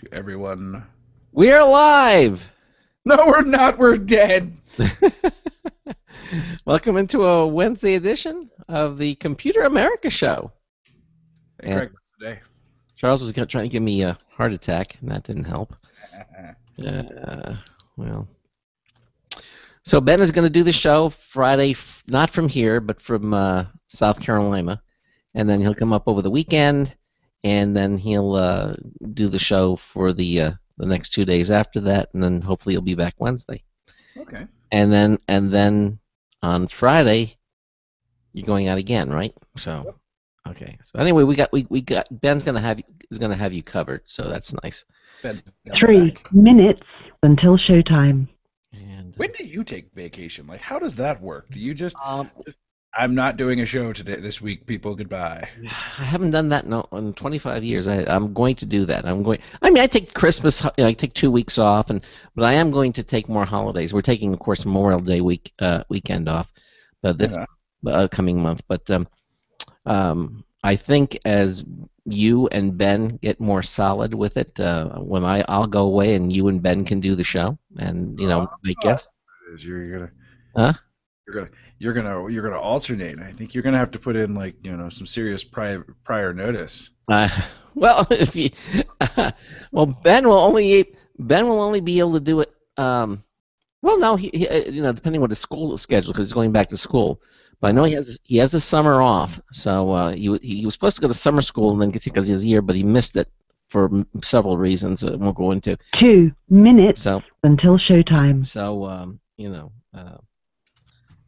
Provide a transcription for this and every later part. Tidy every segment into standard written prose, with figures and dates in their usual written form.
to everyone. We're live! No, we're not. We're dead. Welcome into a Wednesday edition of the Computer America Show. Hey, Craig, what's today? Charles was trying to give me a heart attack, and that didn't help. Well. So Ben is going to do the show Friday, not from here, but from South Carolina. And then he'll come up over the weekend, and then he'll do the show for the next 2 days after that, and then hopefully he'll be back Wednesday. Okay. And then on Friday, you're going out again, right? So, yep. Okay. So anyway, we got Ben's is gonna have you covered, so that's nice. Ben, 3 minutes until showtime. And when do you take vacation? Like, how does that work? Do you just I'm not doing a show this week, people. Goodbye. I haven't done that in 25 years. I'm going to do that. I take Christmas. I take 2 weeks off, but I am going to take more holidays. We're taking, of course, Memorial Day weekend off, but this coming month. But I think as you and Ben get more solid with it, when I'll go away and you and Ben can do the show, and make guests. You're Huh? You're gonna alternate. I think you're gonna have to put in some serious prior notice. Well, if you, Ben will only be able to do it. Well, no, he depending on his school schedule, because he's going back to school. But I know he has the summer off. So he was supposed to go to summer school and then because he has a year, but he missed it for several reasons that I won't go into. 2 minutes until showtime. So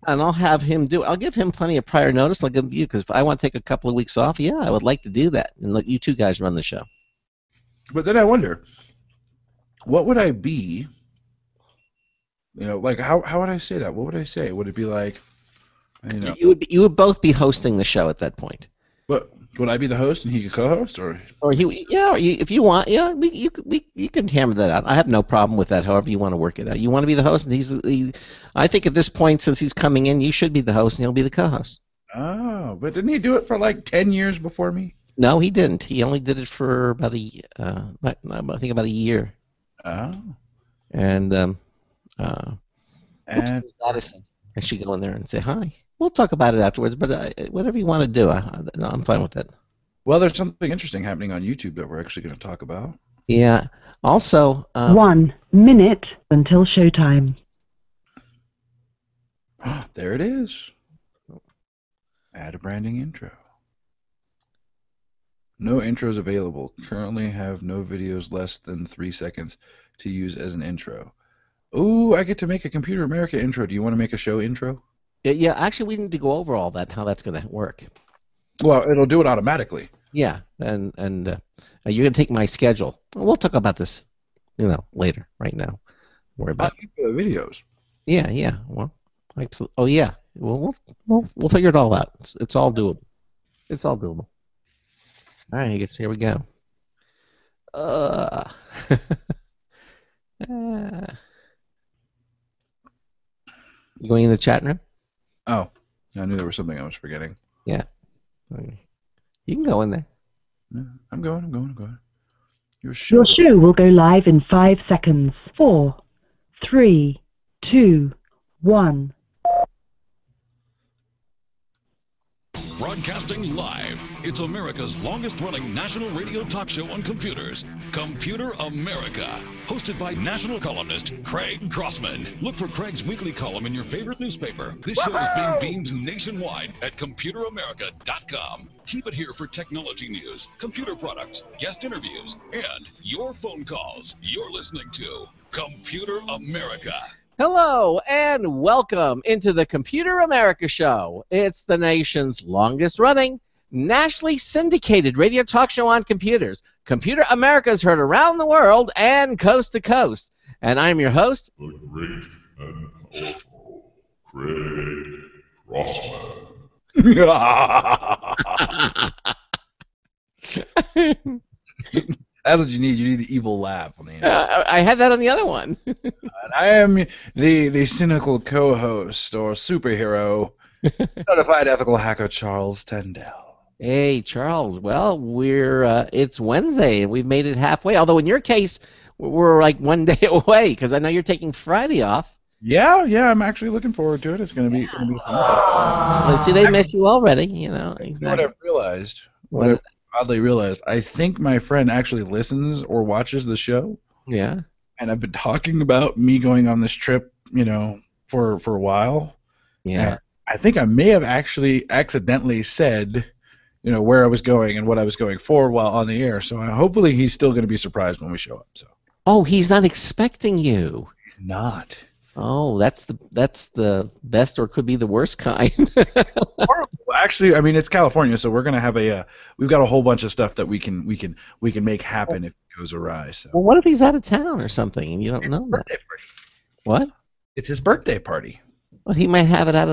and I'll have him I'll give him plenty of prior notice. I'll give him because if I want to take a couple of weeks off, I would like to do that and let you two guys run the show. But then I wonder, what would I be? How would I say that? What would I say? Would it be like? You would both be hosting the show at that point. But would I be the host and he could co-host, or if you want, you can hammer that out. I have no problem with that. However you want to work it out. You want to be the host, and I think at this point, since he's coming in, you should be the host, and he'll be the co-host. Oh, but didn't he do it for like 10 years before me? No, he didn't. He only did it for about I think about a year. Oh. And Addison. I should go in there and say hi. We'll talk about it afterwards, but whatever you want to do, I'm fine with it. Well, there's something interesting happening on YouTube that we're actually going to talk about. Yeah. Also, 1 minute until showtime. There it is. Add a branding intro. No intros available. Currently have no videos less than 3 seconds to use as an intro. Oh, I get to make a Computer America intro. Do you want to make a show intro? Yeah, actually, we need to go over all that, how that's going to work. Well, it'll do it automatically. Yeah, and you're going to take my schedule. We'll talk about this, later. Right now, don't worry about videos. Yeah. Well, oh yeah. We'll figure it all out. It's all doable. It's all doable. All right, I guess here we go. You going in the chat room? Oh, I knew there was something I was forgetting. Yeah. You can go in there. No, I'm going. Your show will go live in 5 seconds. 4, 3, 2, 1. Broadcasting live, it's America's longest-running national radio talk show on computers, Computer America, hosted by national columnist Craig Grossman. Look for Craig's weekly column in your favorite newspaper. This show is being beamed nationwide at ComputerAmerica.com. Keep it here for technology news, computer products, guest interviews, and your phone calls. You're listening to Computer America. Hello and welcome into the Computer America Show. It's the nation's longest-running, nationally syndicated radio talk show on computers. Computer America is heard around the world and coast to coast. And I'm your host, the great and powerful Craig Grossman. That's what you need. You need the evil laugh on the end. I had that on the other one. And I am the cynical co-host or superhero, certified ethical hacker Charles Tendell. Hey, Charles. Well, we're it's Wednesday and we've made it halfway. Although in your case, we're like one day away because I know you're taking Friday off. Yeah, yeah, I'm actually looking forward to it. It's gonna be fun. Let's see, they miss you already. You know You know what exactly. I've realized? What What? I've oddly realized? I think my friend actually listens or watches the show, Yeah, and I've been talking about me going on this trip, for a while, and yeah. I think I may have actually accidentally said, where I was going and what I was going for while on the air. So hopefully he's still going to be surprised when we show up. So Oh, he's not expecting you. not. Oh, that's the best or could be the worst kind. Or, actually, I mean, it's California, so we're gonna have we've got a whole bunch of stuff that we can make happen if it goes awry. So Well, what if he's out of town or something and you don't know that? birthday party. What? It's his birthday party. Well, he might have it out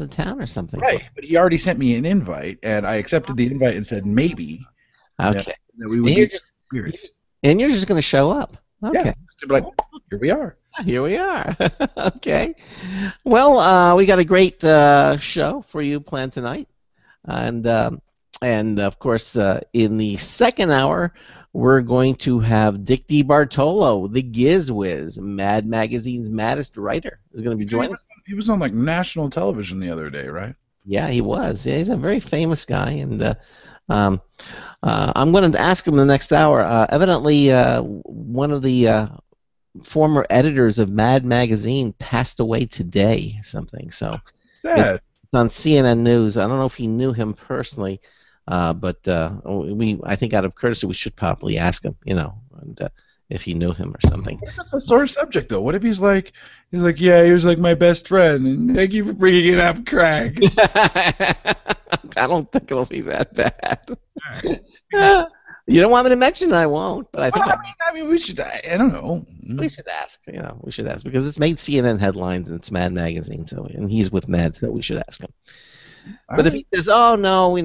of town or something. Right, but he already sent me an invite, and I accepted the invite and said maybe Okay. that we would And you're do just spirit. and you're just going to show up. Yeah, Okay. to be like, here we are. Here we are. Okay. Well, we got a great show for you planned tonight, and of course, in the second hour, we're going to have Dick DeBartolo, the Giz Wiz, Mad Magazine's maddest writer, is going to be joining. He was on like national television the other day, right? Yeah, he was. Yeah, he's a very famous guy, and um, I'm going to ask him the next hour. Evidently, one of the former editors of Mad Magazine passed away today, or something. So Sad. it's on CNN News. I don't know if he knew him personally, but I think out of courtesy, we should probably ask him, and if he knew him or something. That's a sore subject, though. What if he's like, yeah, he was like my best friend, and thank you for bringing it up, Craig. I don't think it'll be that bad. You don't want me to mention it, I won't. But I think I mean, we should. I don't know. we should ask. We should ask because it's made CNN headlines and it's Mad Magazine. So and he's with Mad, so we should ask him. But if he says, "Oh no, he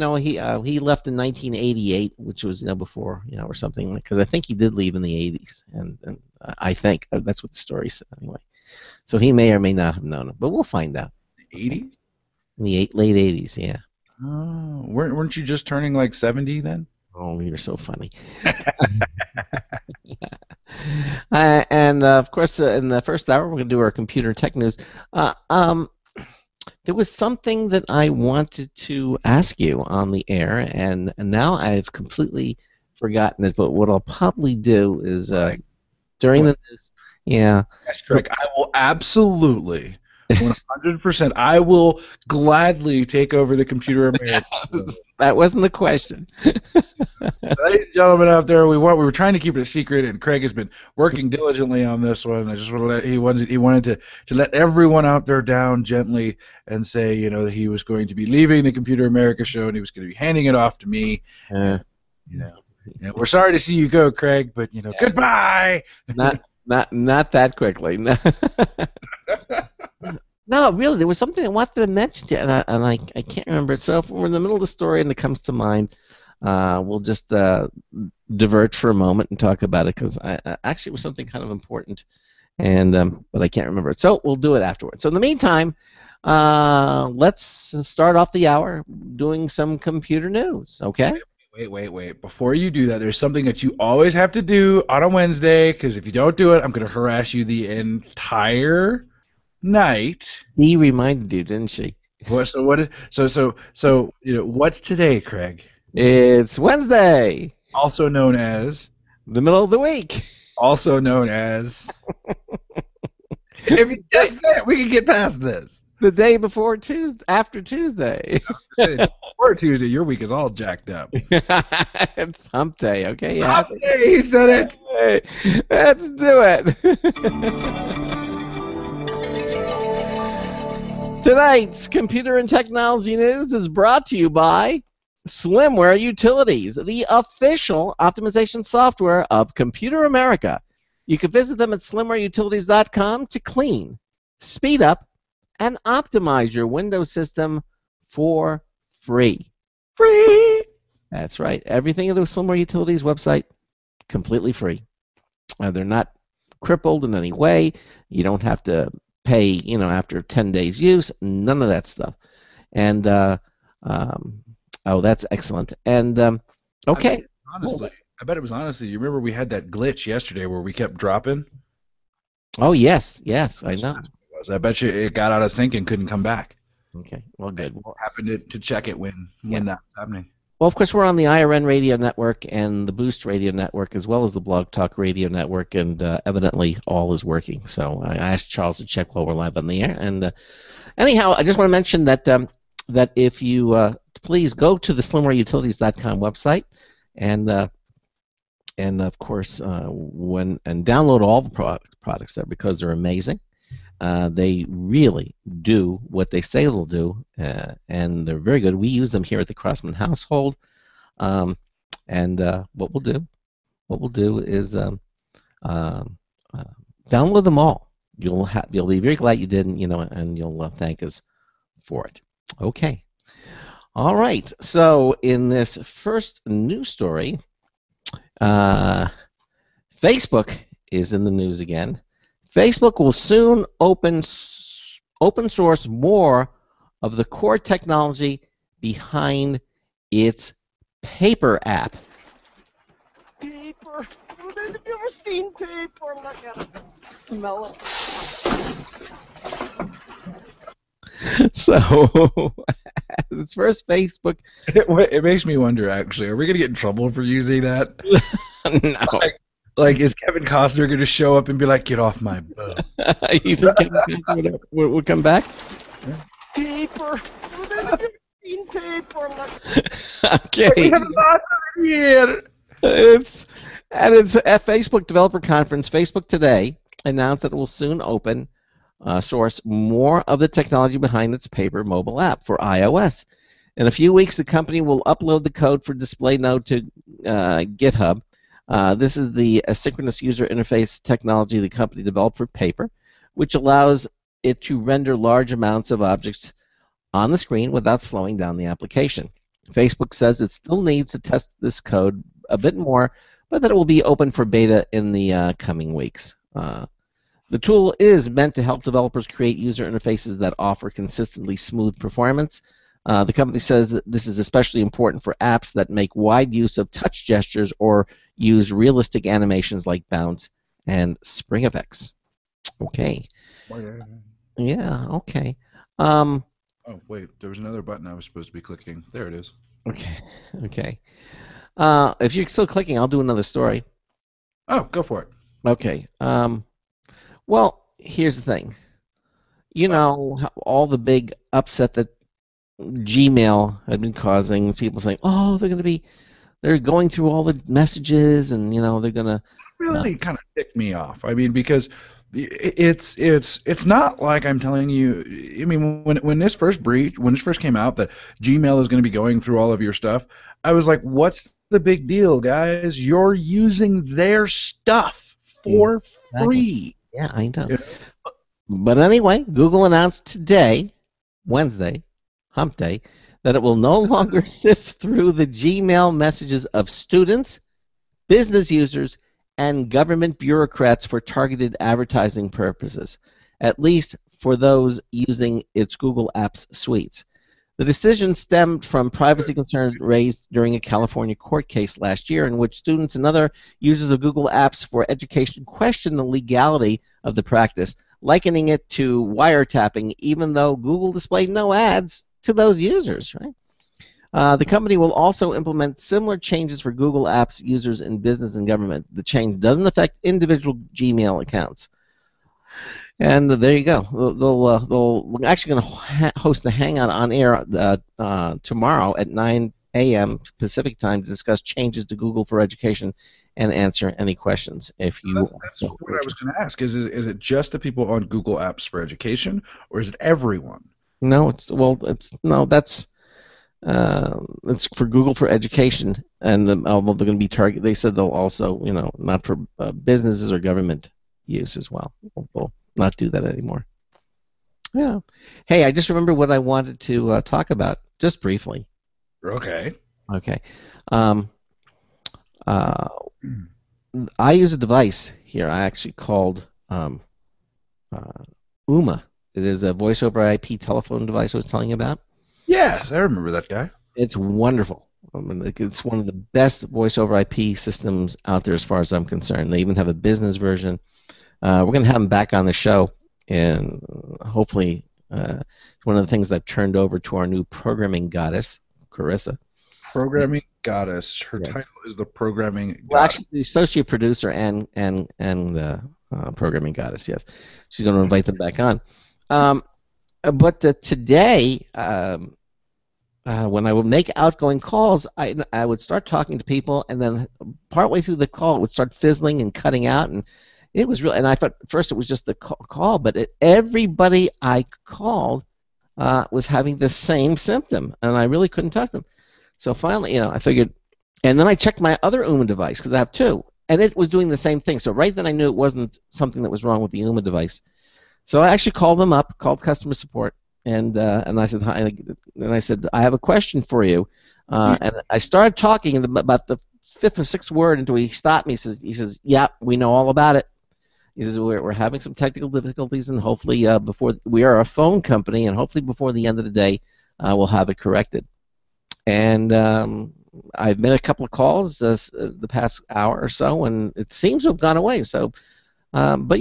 left in 1988," which was before or something, because I think he did leave in the 80s, and I think that's what the story said anyway. So he may or may not have known him, but we'll find out. 80s? In the late 80s, yeah. Oh, weren't you just turning like 70 then? Oh, you're so funny. And of course, in the first hour, we're going to do our computer tech news. There was something that I wanted to ask you on the air, and now I've completely forgotten it. But what I'll probably do is during the news, yeah. Yes, correct. I will absolutely, 100%. I will gladly take over the Computer America. That wasn't the question. Ladies and gentlemen out there, we were trying to keep it a secret, and Craig has been working diligently on this one. I just want to he wanted to let everyone out there down gently and say, that he was going to be leaving the Computer America show and he was going to be handing it off to me. We're sorry to see you go, Craig, but goodbye. Not that quickly. No. No, really, there was something I wanted to mention to you, and I can't remember it. So if we're in the middle of the story and it comes to mind, we'll just divert for a moment and talk about it because actually it was something kind of important, and but I can't remember it. So we'll do it afterwards. So in the meantime, let's start off the hour doing some computer news. Okay. Wait. Before you do that, there's something that you always have to do on a Wednesday, because if you don't do it, I'm going to harass you the entire night. He reminded you, didn't she? What's today, Craig? It's Wednesday. Also known as the middle of the week. Also known as if you just say it, we can get past this. The day before Tuesday, after Tuesday. Before Tuesday, your week is all jacked up. It's hump day, okay? Yeah. Hump day, he said it. Hey, let's do it. Tonight's computer and technology news is brought to you by Slimware Utilities, the official optimization software of Computer America. You can visit them at slimwareutilities.com to clean, speed up, and optimize your Windows system for free. Free! That's right. Everything in the Slimware Utilities website, completely free. They're not crippled in any way. You don't have to pay, after 10 days use. None of that stuff. And Oh, that's excellent. And okay. Honestly, I bet it was honestly. You remember we had that glitch yesterday where we kept dropping? Oh, yes, yes, I know. I bet you it got out of sync and couldn't come back. Okay, well, good. Well, Happened to check it when yeah. that's happening. Well, of course, we're on the IRN radio network and the Boost radio network, as well as the Blog Talk radio network, and evidently all is working. So I asked Charles to check while we're live on the air. And anyhow, I just want to mention that that if you please go to the slimwareutilities.com website and of course download all the products there because they're amazing. They really do what they say they'll do, and they're very good. We use them here at the Crossman household, and what we'll do is download them all. You'll be very glad you did, and you'll thank us for it. Okay. All right. So in this first news story, Facebook is in the news again. Facebook will soon open source more of the core technology behind its Paper app. Paper. Have you ever seen paper? Look at it. Smell it. So, its first Facebook. It makes me wonder, actually, are we going to get in trouble for using that? No. Like, is Kevin Costner going to show up and be like, "Get off my boat"? You think Kevin Costner would come back? Paper. Have you ever seen paper? Okay. We have lots of it here. It's at its Facebook developer conference. Facebook today announced that it will soon open source more of the technology behind its Paper mobile app for iOS. In a few weeks, the company will upload the code for Display Node to GitHub. This is the asynchronous user interface technology the company developed for Paper, which allows it to render large amounts of objects on the screen without slowing down the application. Facebook says it still needs to test this code a bit more, but that it will be open for beta in the coming weeks. The tool is meant to help developers create user interfaces that offer consistently smooth performance. The company says that this is especially important for apps that make wide use of touch gestures or use realistic animations like bounce and spring effects. Okay. Yeah, okay. Oh, wait, there was another button I was supposed to be clicking. There it is. Okay. If you're still clicking, I'll do another story. Oh, go for it. Okay. Well, here's the thing. You know, all the big upset that Gmail had been causing, people saying, "Oh, they're going through all the messages, and they're gonna." Really kind of ticked me off. I mean, because it's not like I'm telling you. I mean, when this first came out that Gmail is going to be going through all of your stuff, I was like, "What's the big deal, guys? You're using their stuff for free." Yeah, I know. But anyway, Google announced today, Wednesday, Hump Day, that it will no longer sift through the Gmail messages of students, business users, and government bureaucrats for targeted advertising purposes, at least for those using its Google Apps suites. The decision stemmed from privacy concerns raised during a California court case last year in which students and other users of Google Apps for education questioned the legality of the practice, likening it to wiretapping, even though Google displayed no ads to those users. Right? The company will also implement similar changes for Google Apps users in business and government. The change doesn't affect individual Gmail accounts. And there you go. We're actually going to host a hangout on air tomorrow at 9 a.m. Pacific time to discuss changes to Google for Education and answer any questions. If you that's what I was going to ask. Is it just the people on Google Apps for Education, or is it everyone? No, it's for Google for Education, and they're going to be target. They said they'll also, not for businesses or government use as well. We'll not do that anymore. Yeah. Hey, I just remembered what I wanted to talk about just briefly. Okay. Okay. I use a device here. I actually called Uma. It is a voice over IP telephone device I was telling you about. Yes, I remember that guy. It's wonderful. I mean, it's one of the best voice over IP systems out there as far as I'm concerned. They even have a business version. We're going to have them back on the show, and hopefully, one of the things I've turned over to our new programming goddess, Carissa. Programming goddess. Her Yeah. title is the programming Well, goddess. actually, the associate producer and programming goddess. Yes, she's going to invite them back on. But today, when I would make outgoing calls, I would start talking to people, and then partway through the call, it would start fizzling and cutting out, and it was real. And I thought at first it was just the call, but everybody I called was having the same symptom, and I really couldn't talk to them. So finally, I figured, and then I checked my other UMA device because I have two, and it was doing the same thing. So right then I knew it wasn't something that was wrong with the UMA device. So I actually called them up, called customer support, and I said, hi, and I said, I have a question for you. And I started talking, and about the fifth or sixth word until he stopped me. He says, yeah, we know all about it. He says, we're having some technical difficulties, and hopefully before we are a phone company, and hopefully before the end of the day, we'll have it corrected. And I've made a couple of calls the past hour or so, and it seems to have gone away. So, but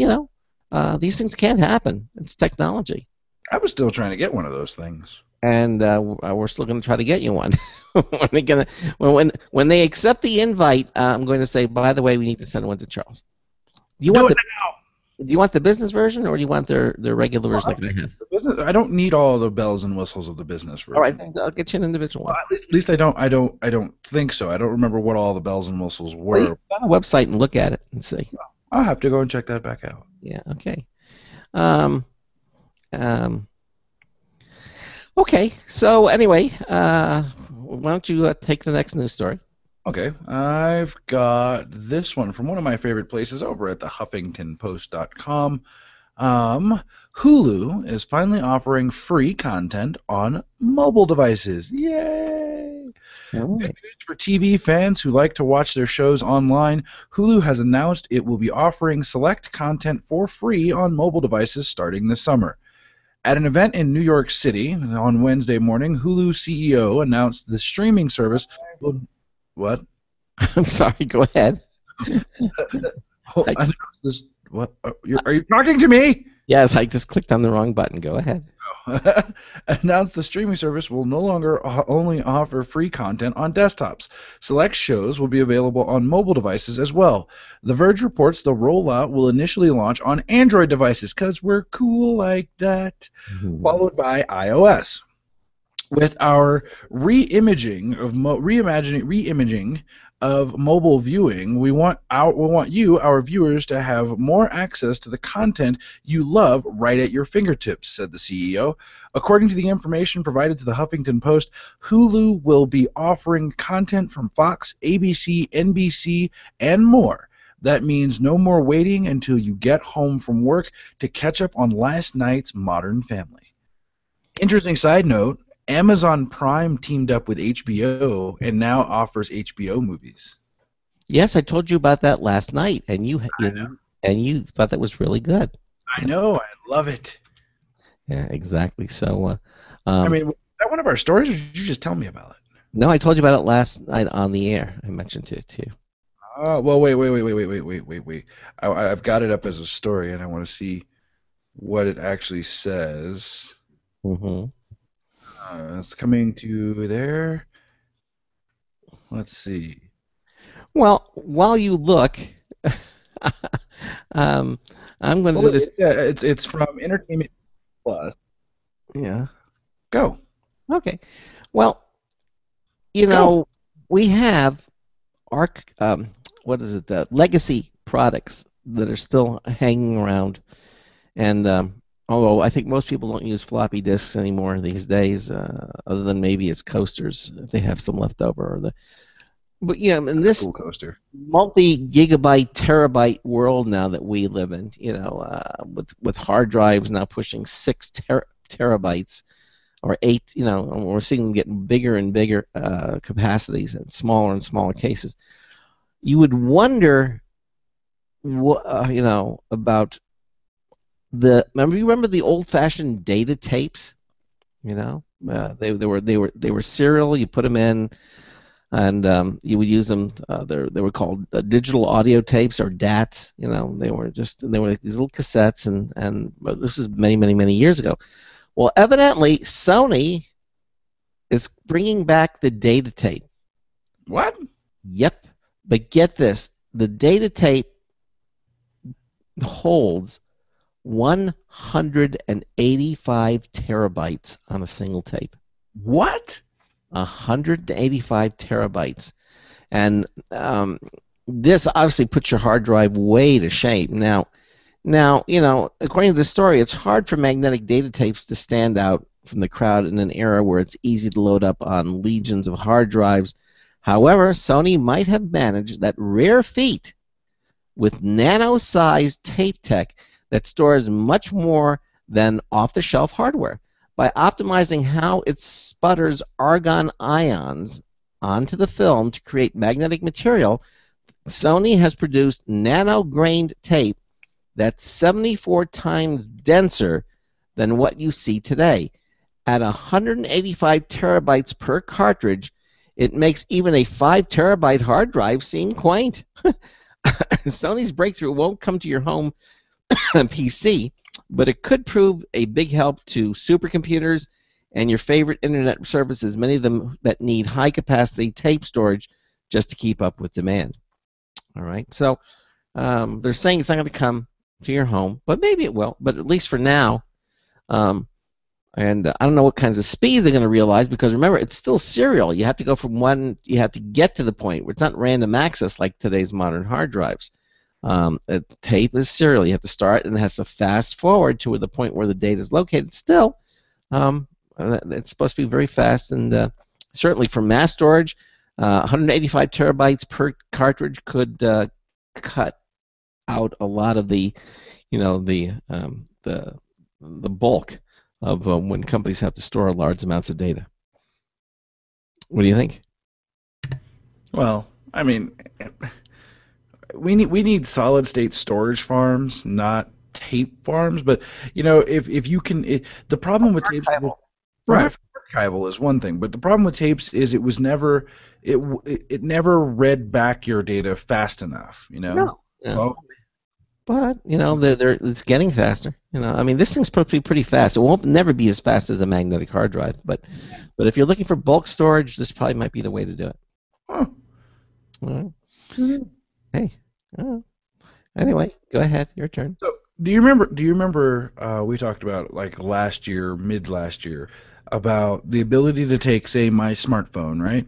these things can't happen. It's technology. I was still trying to get one of those things. And we're still going to try to get you one. When they accept the invite, I'm going to say, by the way, we need to send one to Charles. Do you want the business version, or do you want their regular version like I have? The business. I don't need all the bells and whistles of the business version. All right, I'll get you an individual one. At least I don't think so. I don't remember what all the bells and whistles were. Well, you can go on the website and look at it and see. I'll have to go and check that back out. Yeah. Okay. Okay. So anyway, why don't you take the next news story? Okay, I've got this one from one of my favorite places over at the HuffingtonPost.com. Hulu is finally offering free content on mobile devices. Yay! All Good right. news for TV fans who like to watch their shows online. Hulu has announced it will be offering select content for free on mobile devices starting this summer. At an event in New York City on Wednesday morning, Hulu CEO announced the streaming service will... What? I'm sorry. Go ahead. Announced this... What? Are you talking to me? Yes, I just clicked on the wrong button. Go ahead. Announced the streaming service will no longer only offer free content on desktops. Select shows will be available on mobile devices as well. The Verge reports the rollout will initially launch on Android devices because we're cool like that, followed by iOS. With our reimaging of mobile viewing, we want you, our viewers, to have more access to the content you love right at your fingertips, said the CEO. According to the information provided to the Huffington Post, Hulu will be offering content from Fox, ABC, NBC, and more. That means no more waiting until you get home from work to catch up on last night's Modern Family. Interesting side note, Amazon Prime teamed up with HBO and now offers HBO movies. Yes, I told you about that last night, and you thought that was really good. I know, I love it. Yeah, exactly. So, I mean, was that one of our stories, or did you just tell me about it? No, I told you about it last night on the air. I mentioned it to you. Well, wait. I've got it up as a story, and I want to see what it actually says. Mm-hmm. It's coming to there. Let's see. Well, while you look, I'm going to do this. It's from Entertainment Plus. Yeah. Go. Okay. Well, we have our legacy products that are still hanging around, and although I think most people don't use floppy disks anymore these days, other than maybe as coasters if they have some left over. But in this cool coaster, multi-gigabyte, terabyte world now that we live in, with hard drives now pushing 6 terabytes or 8, and we're seeing them getting bigger and bigger capacities and smaller cases. You would wonder, about remember the old-fashioned data tapes, They were serial. You put them in, and you would use them. They were called digital audio tapes or DATs. They were like these little cassettes, and this was many years ago. Well, evidently Sony is bringing back the data tape. What? Yep, but get this: the data tape holds 185 terabytes on a single tape. What? 185 terabytes. And this obviously puts your hard drive way to shame. Now, according to the story, it's hard for magnetic data tapes to stand out from the crowd in an era where it's easy to load up on legions of hard drives. However, Sony might have managed that rare feat with nano-sized tape tech that stores much more than off-the-shelf hardware. By optimizing how it sputters argon ions onto the film to create magnetic material, Sony has produced nano-grained tape that's 74 times denser than what you see today. At 185 terabytes per cartridge, it makes even a 5 terabyte hard drive seem quaint. Sony's breakthrough won't come to your home PC, but it could prove a big help to supercomputers and your favorite internet services, many of them that need high-capacity tape storage just to keep up with demand. All right, so they're saying it's not going to come to your home, but maybe it will. But at least for now, and I don't know what kinds of speed they're going to realize, because remember, it's still serial. You have to go from one, you have to get to the point where it's not random access like today's modern hard drives. A tape is serial. You have to start, and it has to fast forward to the point where the data is located. Still, it's supposed to be very fast, and certainly for mass storage, 185 terabytes per cartridge could cut out a lot of the bulk of when companies have to store large amounts of data. What do you think? Well, I mean, we need solid state storage farms, not tape farms. But if you can, the problem with tapes, right? Archival is one thing, but the problem with tapes is it never read back your data fast enough. No. Yeah. Well, but it's getting faster. I mean, this thing's supposed to be pretty fast. It won't never be as fast as a magnetic hard drive, but if you're looking for bulk storage, this probably might be the way to do it. Huh. All right. Mm-hmm. Hey. Anyway, go ahead. Your turn. So, do you remember? We talked about like mid last year, about the ability to take, say, my smartphone, right,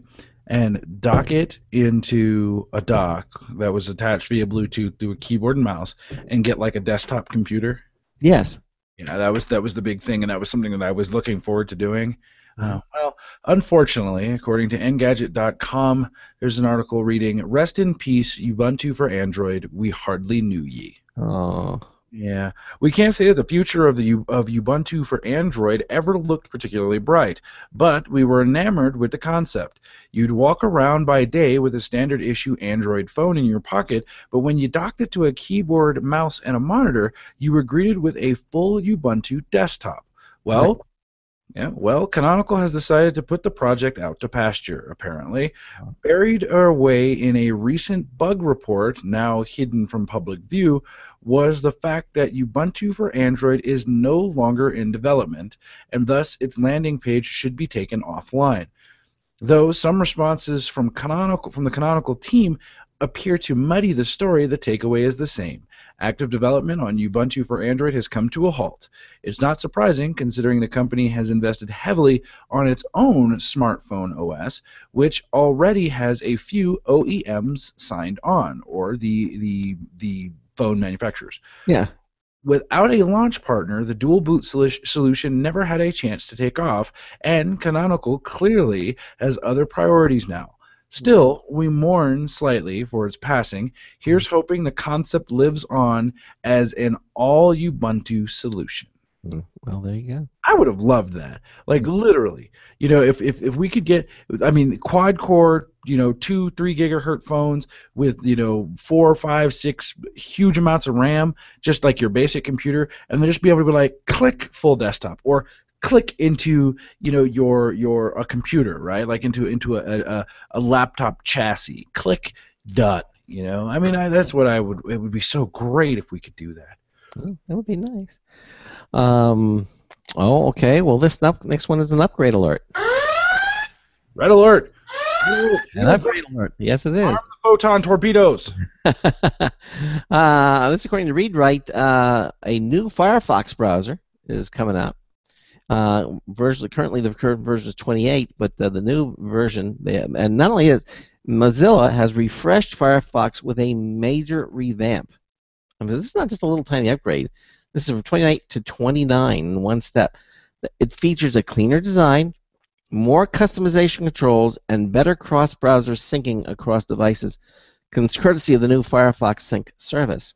and dock it into a dock that was attached via Bluetooth to a keyboard and mouse, and get like a desktop computer. Yes. Yeah, that was the big thing, and that was something that I was looking forward to doing. Well, unfortunately, according to Engadget.com, there's an article reading, "Rest in peace, Ubuntu for Android. We hardly knew ye." Oh. Yeah, we can't say that the future of Ubuntu for Android ever looked particularly bright, but we were enamored with the concept. You'd walk around by day with a standard issue Android phone in your pocket, but when you docked it to a keyboard, mouse, and a monitor, you were greeted with a full Ubuntu desktop. Well, Canonical has decided to put the project out to pasture, apparently. Buried away in a recent bug report, now hidden from public view, was the fact that Ubuntu for Android is no longer in development, and thus its landing page should be taken offline. Though some responses from the Canonical team appear to muddy the story, the takeaway is the same. Active development on Ubuntu for Android has come to a halt. It's not surprising, considering the company has invested heavily on its own smartphone OS, which already has a few OEMs signed on, or the phone manufacturers. Yeah. Without a launch partner, the dual boot solution never had a chance to take off, and Canonical clearly has other priorities now. Still, we mourn slightly for its passing. Here's hoping the concept lives on as an all Ubuntu solution. Well, there you go. I would have loved that. Like, literally. If we could get, quad core, 2-3 gigahertz phones with, 4, 5, 6 huge amounts of RAM, just like your basic computer, and then just be able to be like, click, full desktop, or click into your a computer, right? Like into a laptop chassis. Click, done. I mean, that's what I would. It would be so great if we could do that. Oh, that would be nice. Oh, okay. Well, this next one is an upgrade alert. Red alert! An upgrade alert. Yes, it is. Arm the photon torpedoes. This, according to ReadWrite, a new Firefox browser is coming out. Currently the current version is 28, but the new version, and not only is Mozilla has refreshed Firefox with a major revamp. I mean, this is not just a little tiny upgrade. This is from 28 to 29 in one step. It features a cleaner design, more customization controls, and better cross-browser syncing across devices, courtesy of the new Firefox Sync service.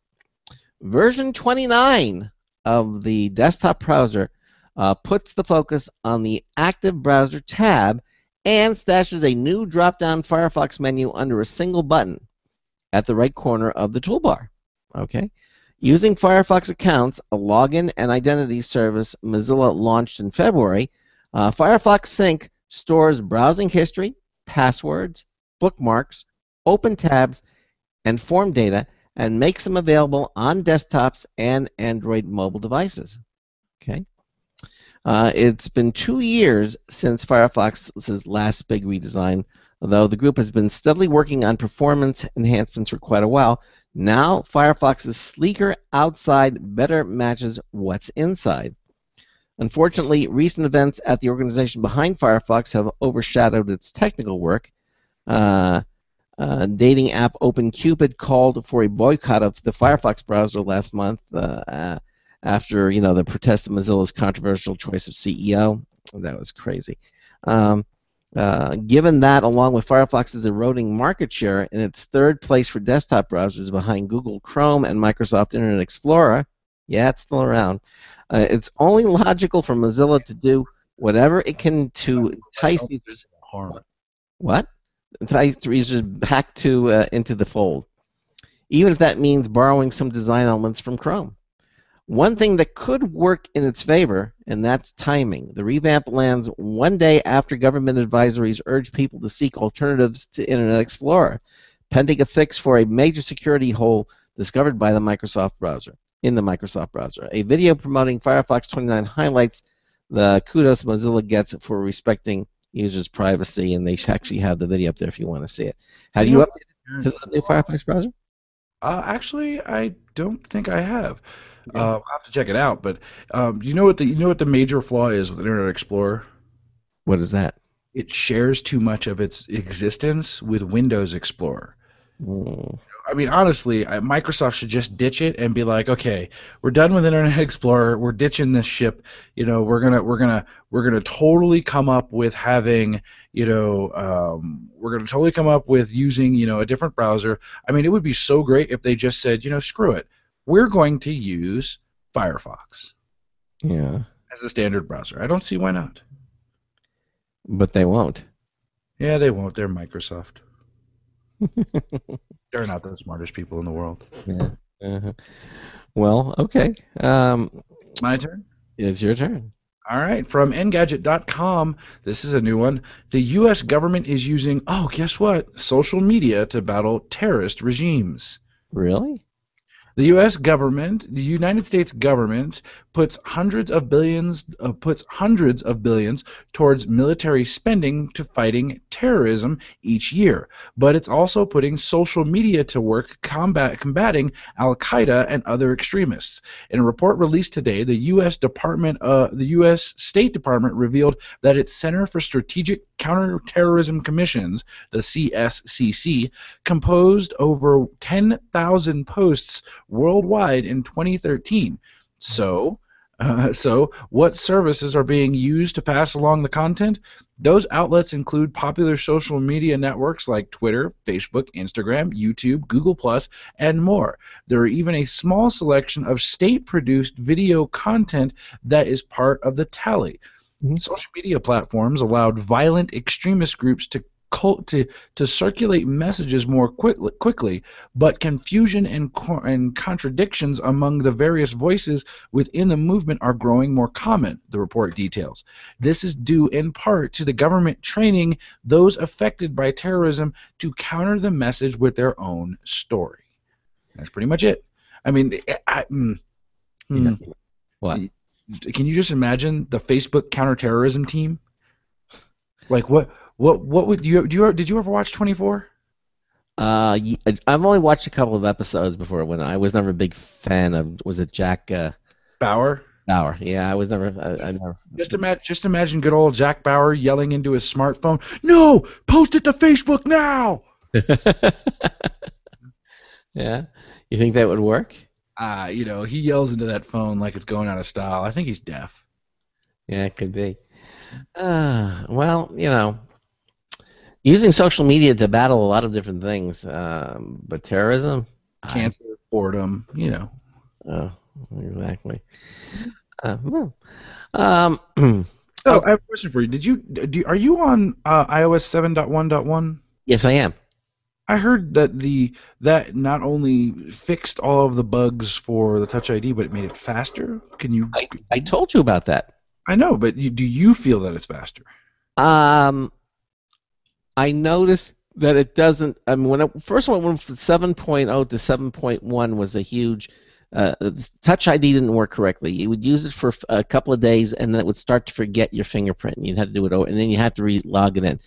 Version 29 of the desktop browser puts the focus on the Active Browser tab and stashes a new drop-down Firefox menu under a single button at the right corner of the toolbar. Okay. Using Firefox accounts, a login and identity service Mozilla launched in February, Firefox Sync stores browsing history, passwords, bookmarks, open tabs, and form data, and makes them available on desktops and Android mobile devices. Okay. It's been 2 years since Firefox's last big redesign, although the group has been steadily working on performance enhancements for quite a while. Now, Firefox's sleeker outside better matches what's inside. Unfortunately, recent events at the organization behind Firefox have overshadowed its technical work. Dating app OpenCupid called for a boycott of the Firefox browser last month after the protest of Mozilla's controversial choice of CEO. That was crazy. Given that, along with Firefox's eroding market share in its third place for desktop browsers behind Google Chrome and Microsoft Internet Explorer, yeah, it's still around, it's only logical for Mozilla to do whatever it can to entice users. What? Entice users back into the fold, even if that means borrowing some design elements from Chrome. One thing that could work in its favor, and that's timing. The revamp lands one day after government advisories urge people to seek alternatives to Internet Explorer, pending a fix for a major security hole discovered by the Microsoft browser. A video promoting Firefox 29 highlights the kudos Mozilla gets for respecting users' privacy, and they actually have the video up there if you want to see it. Have you updated to the new Firefox browser? Actually, I don't think I have. I'll have to check it out. But you know what the major flaw is with Internet Explorer? What is that? It shares too much of its existence with Windows Explorer. I mean, honestly, Microsoft should just ditch it and be like, okay, we're done with Internet Explorer. We're ditching this ship. We're gonna totally come up with having, we're gonna totally come up with using, a different browser. I mean, it would be so great if they just said, screw it. We're going to use Firefox. Yeah. As a standard browser. I don't see why not. But they won't. Yeah, they won't. They're Microsoft. They're not the smartest people in the world. Yeah. Well, okay. My turn? It's your turn. All right. From Engadget.com, this is a new one. The U.S. government is using, guess what? Social media to battle terrorist regimes. Really? The United States government puts hundreds of billions towards military spending to fighting terrorism each year, but it's also putting social media to work combating Al-Qaeda and other extremists. In a report released today, the U.S. State Department revealed that its Center for Strategic Counterterrorism Commissions, the CSCC, composed over 10,000 posts worldwide in 2013. So what services are being used to pass along the content? Those outlets include popular social media networks like Twitter, Facebook, Instagram, YouTube, Google+, and more. There are even a small selection of state-produced video content that is part of the tally. Social media platforms allowed violent extremist groups to to circulate messages more quickly, but confusion and contradictions among the various voices within the movement are growing more common, the report details. This is due in part to the government training those affected by terrorism to counter the message with their own story. That's pretty much it. I mean, What? Can you just imagine the Facebook counterterrorism team? Like what would did you ever watch 24? I've only watched a couple of episodes before when I was never a big fan of. Was it Jack Bauer? Bauer? Yeah, I was never. I never. Just imagine good old Jack Bauer yelling into his smartphone, "No, post it to Facebook now!" Yeah, you think that would work? He yells into that phone like it's going out of style. I think he's deaf. Yeah, it could be. Well, using social media to battle a lot of different things, but terrorism, Cancer, boredom, Oh, exactly. Well, So I have a question for you. Are you on iOS 7.1.1? yes, I am. I heard that that not only fixed all of the bugs for the Touch ID, but it made it faster. Can you? I told you about that. I know, but do you feel that it's faster? I noticed that it doesn't. I mean, when it first went from 7.0 to 7.1 was a huge. Touch ID didn't work correctly. You would use it for a couple of days, and then it would start to forget your fingerprint. And you'd have to do it over, and then you had to re-log it in.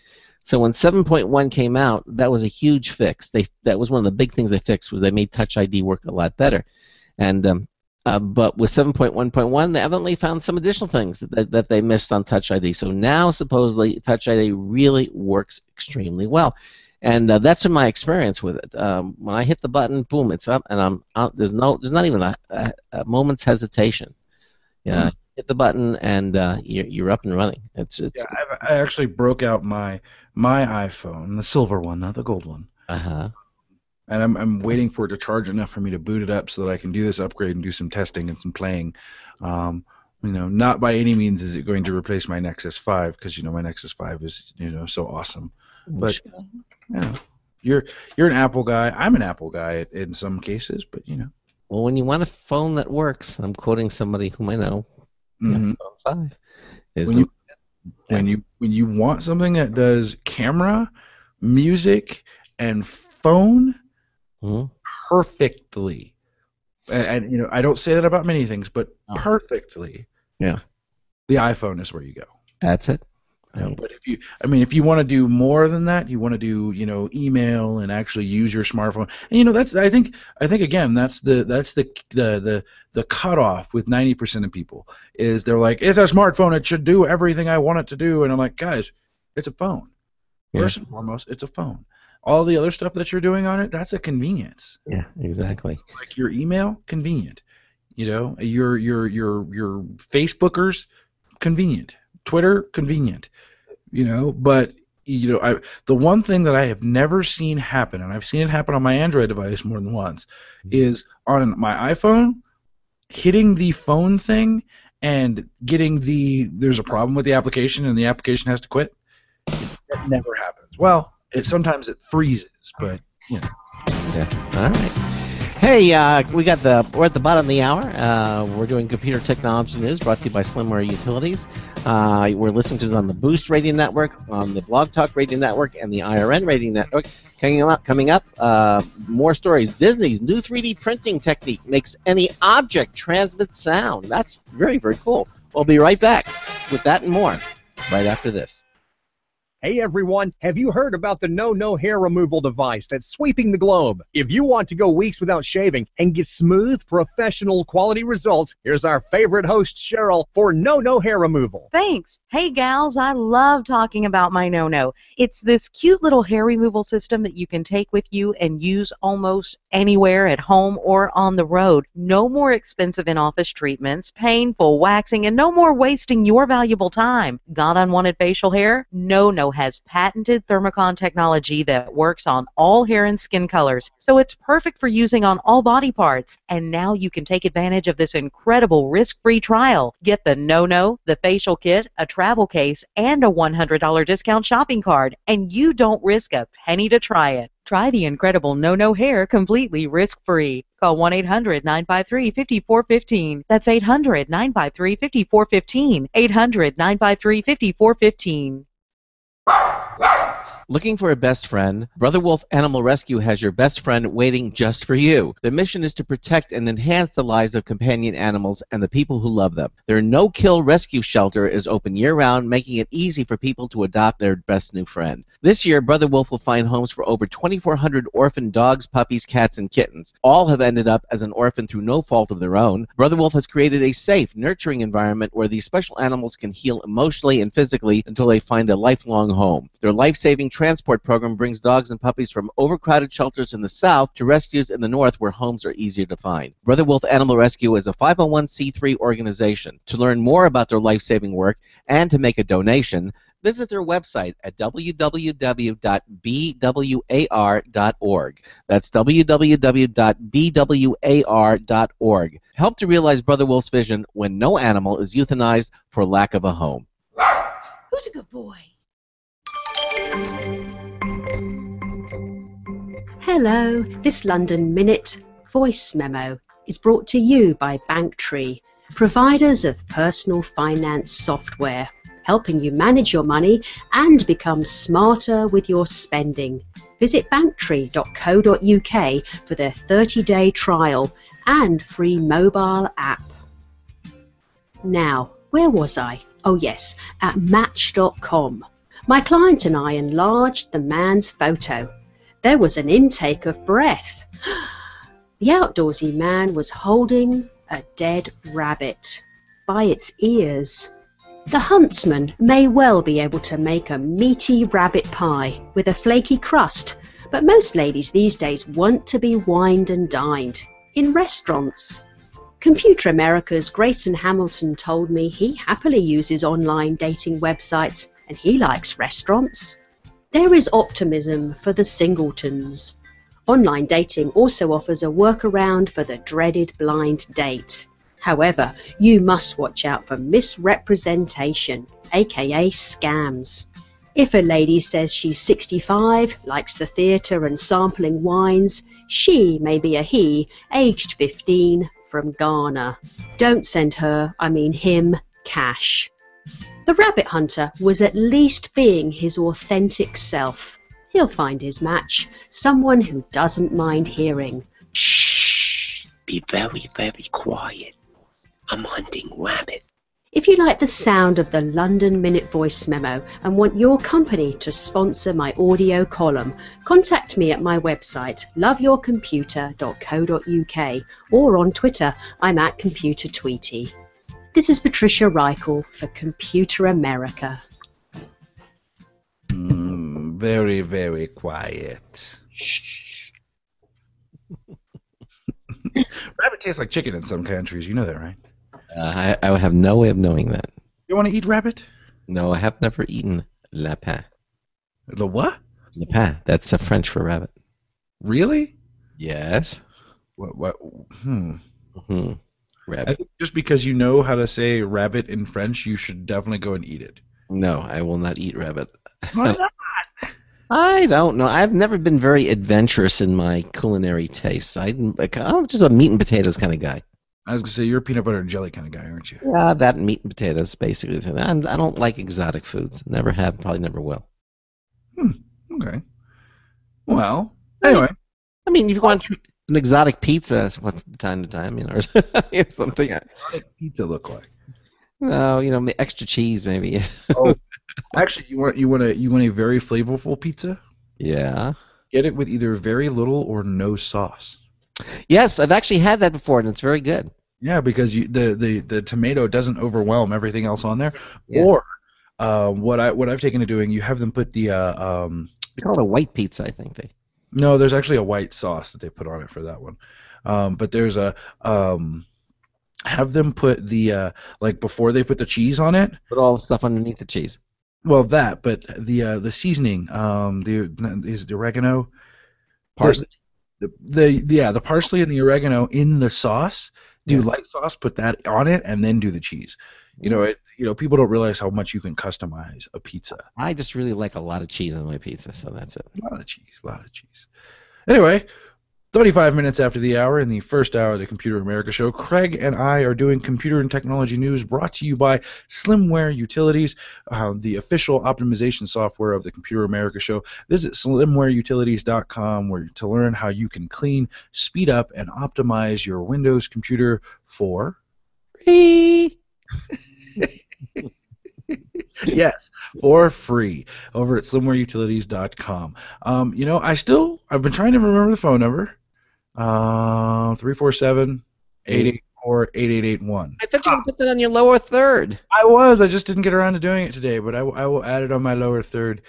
So when 7.1 came out, that was a huge fix. That was one of the big things they fixed, was they made Touch ID work a lot better. And but with 7.1.1, they evidently found some additional things that they missed on Touch ID. So now supposedly Touch ID really works extremely well. And that's been my experience with it. When I hit the button, boom, it's up, and I'm out. There's not even a moment's hesitation. Yeah, hit the button, and you're up and running. I actually broke out my iPhone, the silver one, not the gold one. Uh-huh. And I'm waiting for it to charge enough for me to boot it up so that I can do this upgrade and do some testing and some playing. Not by any means is it going to replace my Nexus 5, because my Nexus 5 is so awesome. But you're an Apple guy. I'm an Apple guy in some cases, but Well, when you want a phone that works, I'm quoting somebody whom I know. Mm-hmm. iPhone 5 when you want something that does camera, music, and phone perfectly, and I don't say that about many things, but perfectly. Yeah. The iPhone is where you go. That's it. But if you want to do more than that, you want to do email and actually use your smartphone, and that's I think again that's the cutoff with 90% of people is they're like, it's a smartphone, it should do everything I want it to do, and I'm like, guys, it's a phone. Yeah. First and foremost, it's a phone. All the other stuff that you're doing on it, that's a convenience. Yeah, exactly. Like your email, convenient. Your Facebookers, convenient. Twitter, convenient. But the one thing that I have never seen happen, and I've seen it happen on my Android device more than once, is on my iPhone, hitting the phone thing and getting there's a problem with the application and the application has to quit. That never happens. Well, sometimes it freezes, but Yeah. All right. Hey, we're at the bottom of the hour. We're doing computer technology news brought to you by Slimware Utilities. We're listening to this on the Boost Radio Network, on the Blog Talk Radio Network, and the IRN Radio Network. Coming up, more stories. Disney's new 3D printing technique makes any object transmit sound. That's very, very cool. We'll be right back with that and more right after this. Hey everyone, have you heard about the No hair removal device that's sweeping the globe? If you want to go weeks without shaving and get smooth, professional quality results, here's our favorite host, Cheryl, for No hair removal. Thanks. Hey gals, I love talking about my No. It's this cute little hair removal system that you can take with you and use almost anywhere at home or on the road. No more expensive in-office treatments, painful waxing, and no more wasting your valuable time. Got unwanted facial hair? No No has patented thermocon technology that works on all hair and skin colors, so it's perfect for using on all body parts. And now you can take advantage of this incredible risk-free trial. Get the No, the facial kit, a travel case, and a $100 discount shopping card, and you don't risk a penny to try it. Try the incredible No hair completely risk-free. Call 1-800-953-5415. That's 800-953-5415. 800-953-5415. Looking for a best friend? Brother Wolf Animal Rescue has your best friend waiting just for you. The mission is to protect and enhance the lives of companion animals and the people who love them. Their no-kill rescue shelter is open year-round, making it easy for people to adopt their best new friend. This year, Brother Wolf will find homes for over 2,400 orphan dogs, puppies, cats, and kittens. All have ended up as an orphan through no fault of their own. Brother Wolf has created a safe, nurturing environment where these special animals can heal emotionally and physically until they find a lifelong home. Their life-saving transport program brings dogs and puppies from overcrowded shelters in the south to rescues in the north where homes are easier to find. Brother Wolf Animal Rescue is a 501c3 organization. To learn more about their life-saving work and to make a donation, visit their website at www.bwar.org. That's www.bwar.org. Help to realize Brother Wolf's vision when no animal is euthanized for lack of a home. Who's a good boy? Hello, this London Minute voice memo is brought to you by Banktree, providers of personal finance software, helping you manage your money and become smarter with your spending. Visit banktree.co.uk for their 30-day trial and free mobile app. Now, where was I? Oh yes, at Match.com. My client and I enlarged the man's photo. There was an intake of breath. The outdoorsy man was holding a dead rabbit by its ears. The huntsman may well be able to make a meaty rabbit pie with a flaky crust, but most ladies these days want to be wined and dined in restaurants. Computer America's Grayson Hamilton told me he happily uses online dating websites and he likes restaurants. There is optimism for the singletons. Online dating also offers a workaround for the dreaded blind date. However, you must watch out for misrepresentation, aka scams. If a lady says she's 65, likes the theatre and sampling wines, she may be a he, aged 15, from Ghana. Don't send her, I mean him, cash. The rabbit hunter was at least being his authentic self. He'll find his match, someone who doesn't mind hearing. Shh! Be very, very quiet. I'm hunting rabbit. If you like the sound of the London Minute voice memo and want your company to sponsor my audio column, contact me at my website, loveyourcomputer.co.uk, or on Twitter, I'm at ComputerTweety. This is Patricia Reichel for Computer America. Very, very quiet. Shh. Rabbit tastes like chicken in some countries. You know that, right? I would have no way of knowing that. You want to eat rabbit? No, I have never eaten lapin. The what? Lapin. That's French for rabbit. Really? Yes. What? Rabbit. I think just because you know how to say rabbit in French, you should definitely go and eat it. No, I will not eat rabbit. Why not? I don't know. I've never been very adventurous in my culinary tastes. I'm just a meat and potatoes kind of guy. I was going to say, you're a peanut butter and jelly kind of guy, aren't you? Yeah, that and meat and potatoes, basically. I don't like exotic foods. Never have, probably never will. Okay. Well, anyway. I mean, you've gone to an exotic pizza from time to time, or something. What does pizza look like? No, extra cheese maybe. Oh, actually, you want a very flavorful pizza? Yeah. Get it with either very little or no sauce. Yes, I've actually had that before, and it's very good. Yeah, because the tomato doesn't overwhelm everything else on there. Yeah. Or what I've taken to doing, you have them put the They call it a white pizza, I think they. No, there's actually a white sauce that they put on it for that one. But there's a have them put the like before they put the cheese on it. Put all the stuff underneath the cheese. Well, that, but the seasoning, is it the oregano, the, Parsley. the parsley and the oregano in the sauce. Do Yeah. light sauce, put that on it, and then do the cheese. People don't realize how much you can customize a pizza. I just really like a lot of cheese on my pizza, so that's it. A lot of cheese, a lot of cheese. Anyway, 35 minutes after the hour, in the first hour of the Computer America Show, Craig and I are doing computer and technology news brought to you by Slimware Utilities, the official optimization software of the Computer America Show. Visit slimwareutilities.com to learn how you can clean, speed up, and optimize your Windows computer for free. Yes, for free over at slimwareutilities.com. I've been trying to remember the phone number. 347-884-8881. I thought you would put that on your lower third. I just didn't get around to doing it today, but I will add it on my lower third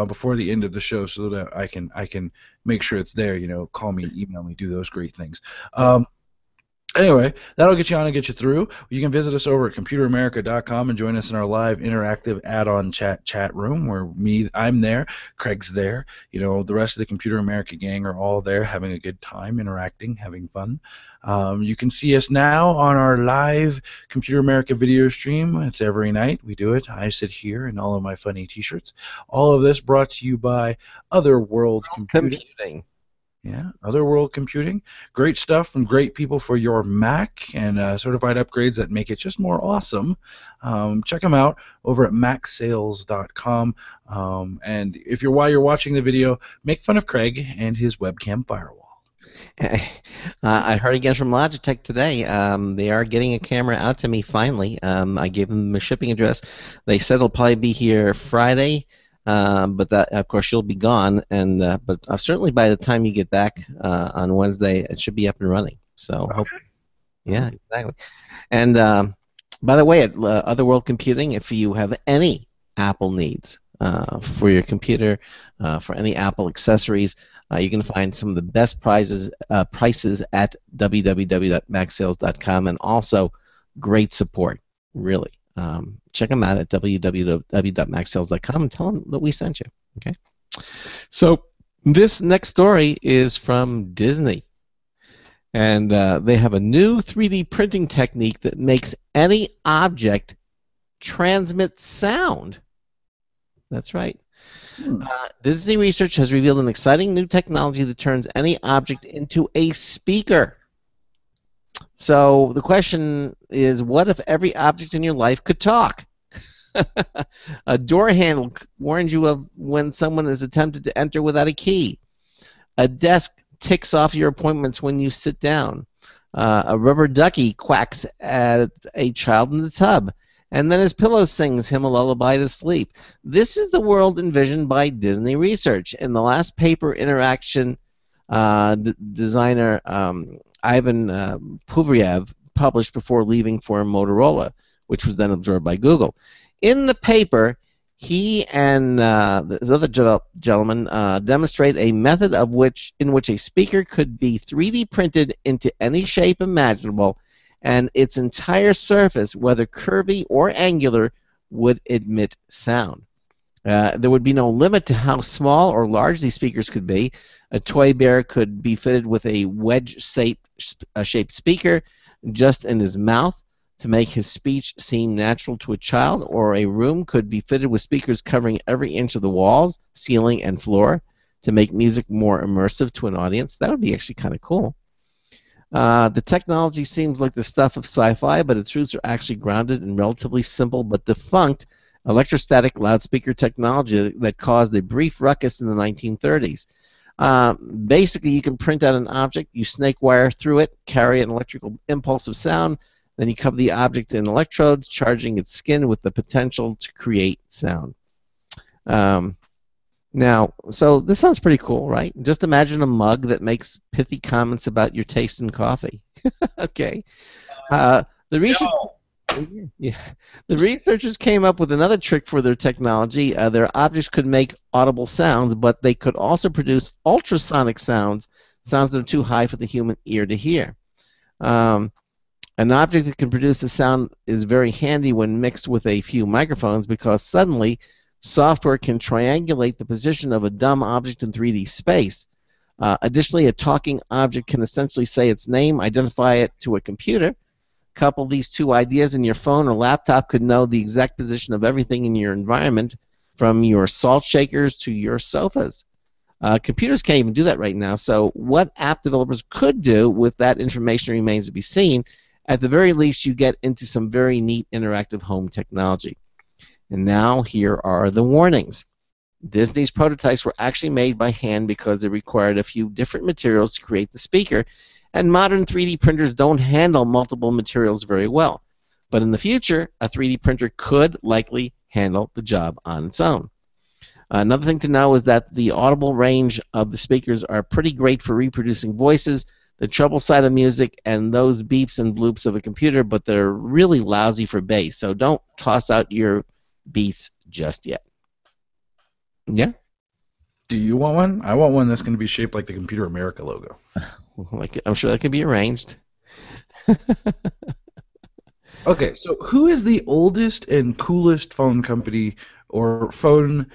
before the end of the show so that I can make sure it's there. Call me, email me, do those great things. Anyway, that'll get you on and get you through. You can visit us over at computeramerica.com and join us in our live interactive add-on chat room where I'm there, Craig's there, the rest of the Computer America gang are all there having a good time, interacting, having fun. You can see us now on our live Computer America video stream. It's every night. We do it. I sit here in all of my funny t-shirts. All of this brought to you by Otherworld Computing. Yeah, Otherworld Computing. Great stuff from great people for your Mac and certified upgrades that make it just more awesome. Check them out over at macsales.com. And while you're watching the video, make fun of Craig and his webcam firewall. I heard again from Logitech today. They are getting a camera out to me finally. I gave them a shipping address. They said it'll probably be here Friday. But that, of course, you'll be gone, but certainly by the time you get back on Wednesday, it should be up and running. So, yeah, exactly. And by the way, at Otherworld Computing, if you have any Apple needs for your computer, for any Apple accessories, you can find some of the best prices at www.macsales.com, and also great support, really. Check them out at www.macsales.com and tell them that we sent you. Okay. So this next story is from Disney, and they have a new 3D printing technique that makes any object transmit sound. That's right. Disney research has revealed an exciting new technology that turns any object into a speaker. So the question is, what if every object in your life could talk? A door handle warns you of when someone has attempted to enter without a key. A desk ticks off your appointments when you sit down. A rubber ducky quacks at a child in the tub. And then his pillow sings him a lullaby to sleep. This is the world envisioned by Disney research. In the last paper interaction, designer Ivan Puvriev published before leaving for Motorola, which was then absorbed by Google. In the paper, he and this other gentleman demonstrate a method in which a speaker could be 3D printed into any shape imaginable, and its entire surface, whether curvy or angular, would emit sound. There would be no limit to how small or large these speakers could be. A toy bear could be fitted with a wedge-shaped speaker just in his mouth to make his speech seem natural to a child, or a room could be fitted with speakers covering every inch of the walls, ceiling, and floor to make music more immersive to an audience. That would be actually kind of cool. The technology seems like the stuff of sci-fi, but its roots are actually grounded in relatively simple but defunct electrostatic loudspeaker technology that caused a brief ruckus in the 1930s. Basically, you can print out an object, you snake wire through it, carry an electrical impulse of sound, then you cover the object in electrodes, charging its skin with the potential to create sound. Now, so this sounds pretty cool, right? Just imagine a mug that makes pithy comments about your taste in coffee. Okay. The researchers came up with another trick for their technology. Their objects could make audible sounds, but they could also produce ultrasonic sounds that are too high for the human ear to hear. An object that can produce a sound is very handy when mixed with a few microphones, because suddenly software can triangulate the position of a dumb object in 3D space. Additionally, a talking object can essentially say its name, identify it to a computer. Couple these two ideas, and your phone or laptop could know the exact position of everything in your environment, from your salt shakers to your sofas. Computers can't even do that right now, so what app developers could do with that information remains to be seen. At the very least, you get into some very neat interactive home technology. And now here are the warnings. Disney's prototypes were actually made by hand because they required a few different materials to create the speaker, and modern 3D printers don't handle multiple materials very well. But in the future, a 3D printer could likely handle the job on its own. Another thing to know is that the audible range of the speakers are pretty great for reproducing voices, the treble side of music, and those beeps and bloops of a computer, but they're really lousy for bass, so don't toss out your beats just yet. Yeah? Do you want one? I want one that's going to be shaped like the Computer America logo. Like, I'm sure that could be arranged. Okay, so who is the oldest and coolest phone company or phone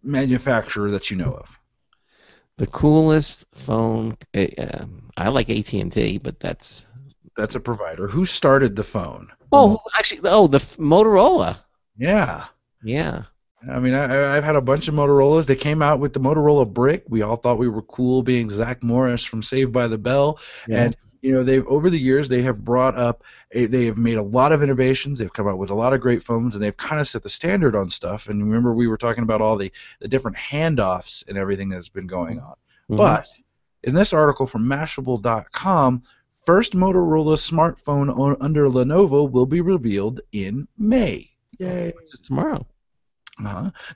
manufacturer that you know of? The coolest phone, I like AT&T, but that's a provider. Who started the phone? Oh, actually, the Motorola. Yeah. Yeah. I mean, I've had a bunch of Motorola's. They came out with the Motorola Brick. We all thought we were cool, being Zach Morris from Saved by the Bell. Yeah. And they've over the years they have brought up, they have made a lot of innovations. They've come out with a lot of great phones, and they've kind of set the standard on stuff. And remember, we were talking about all the different handoffs and everything that's been going on. Mm-hmm. But in this article from Mashable.com, first Motorola smartphone under Lenovo will be revealed in May. Yay! Which is tomorrow.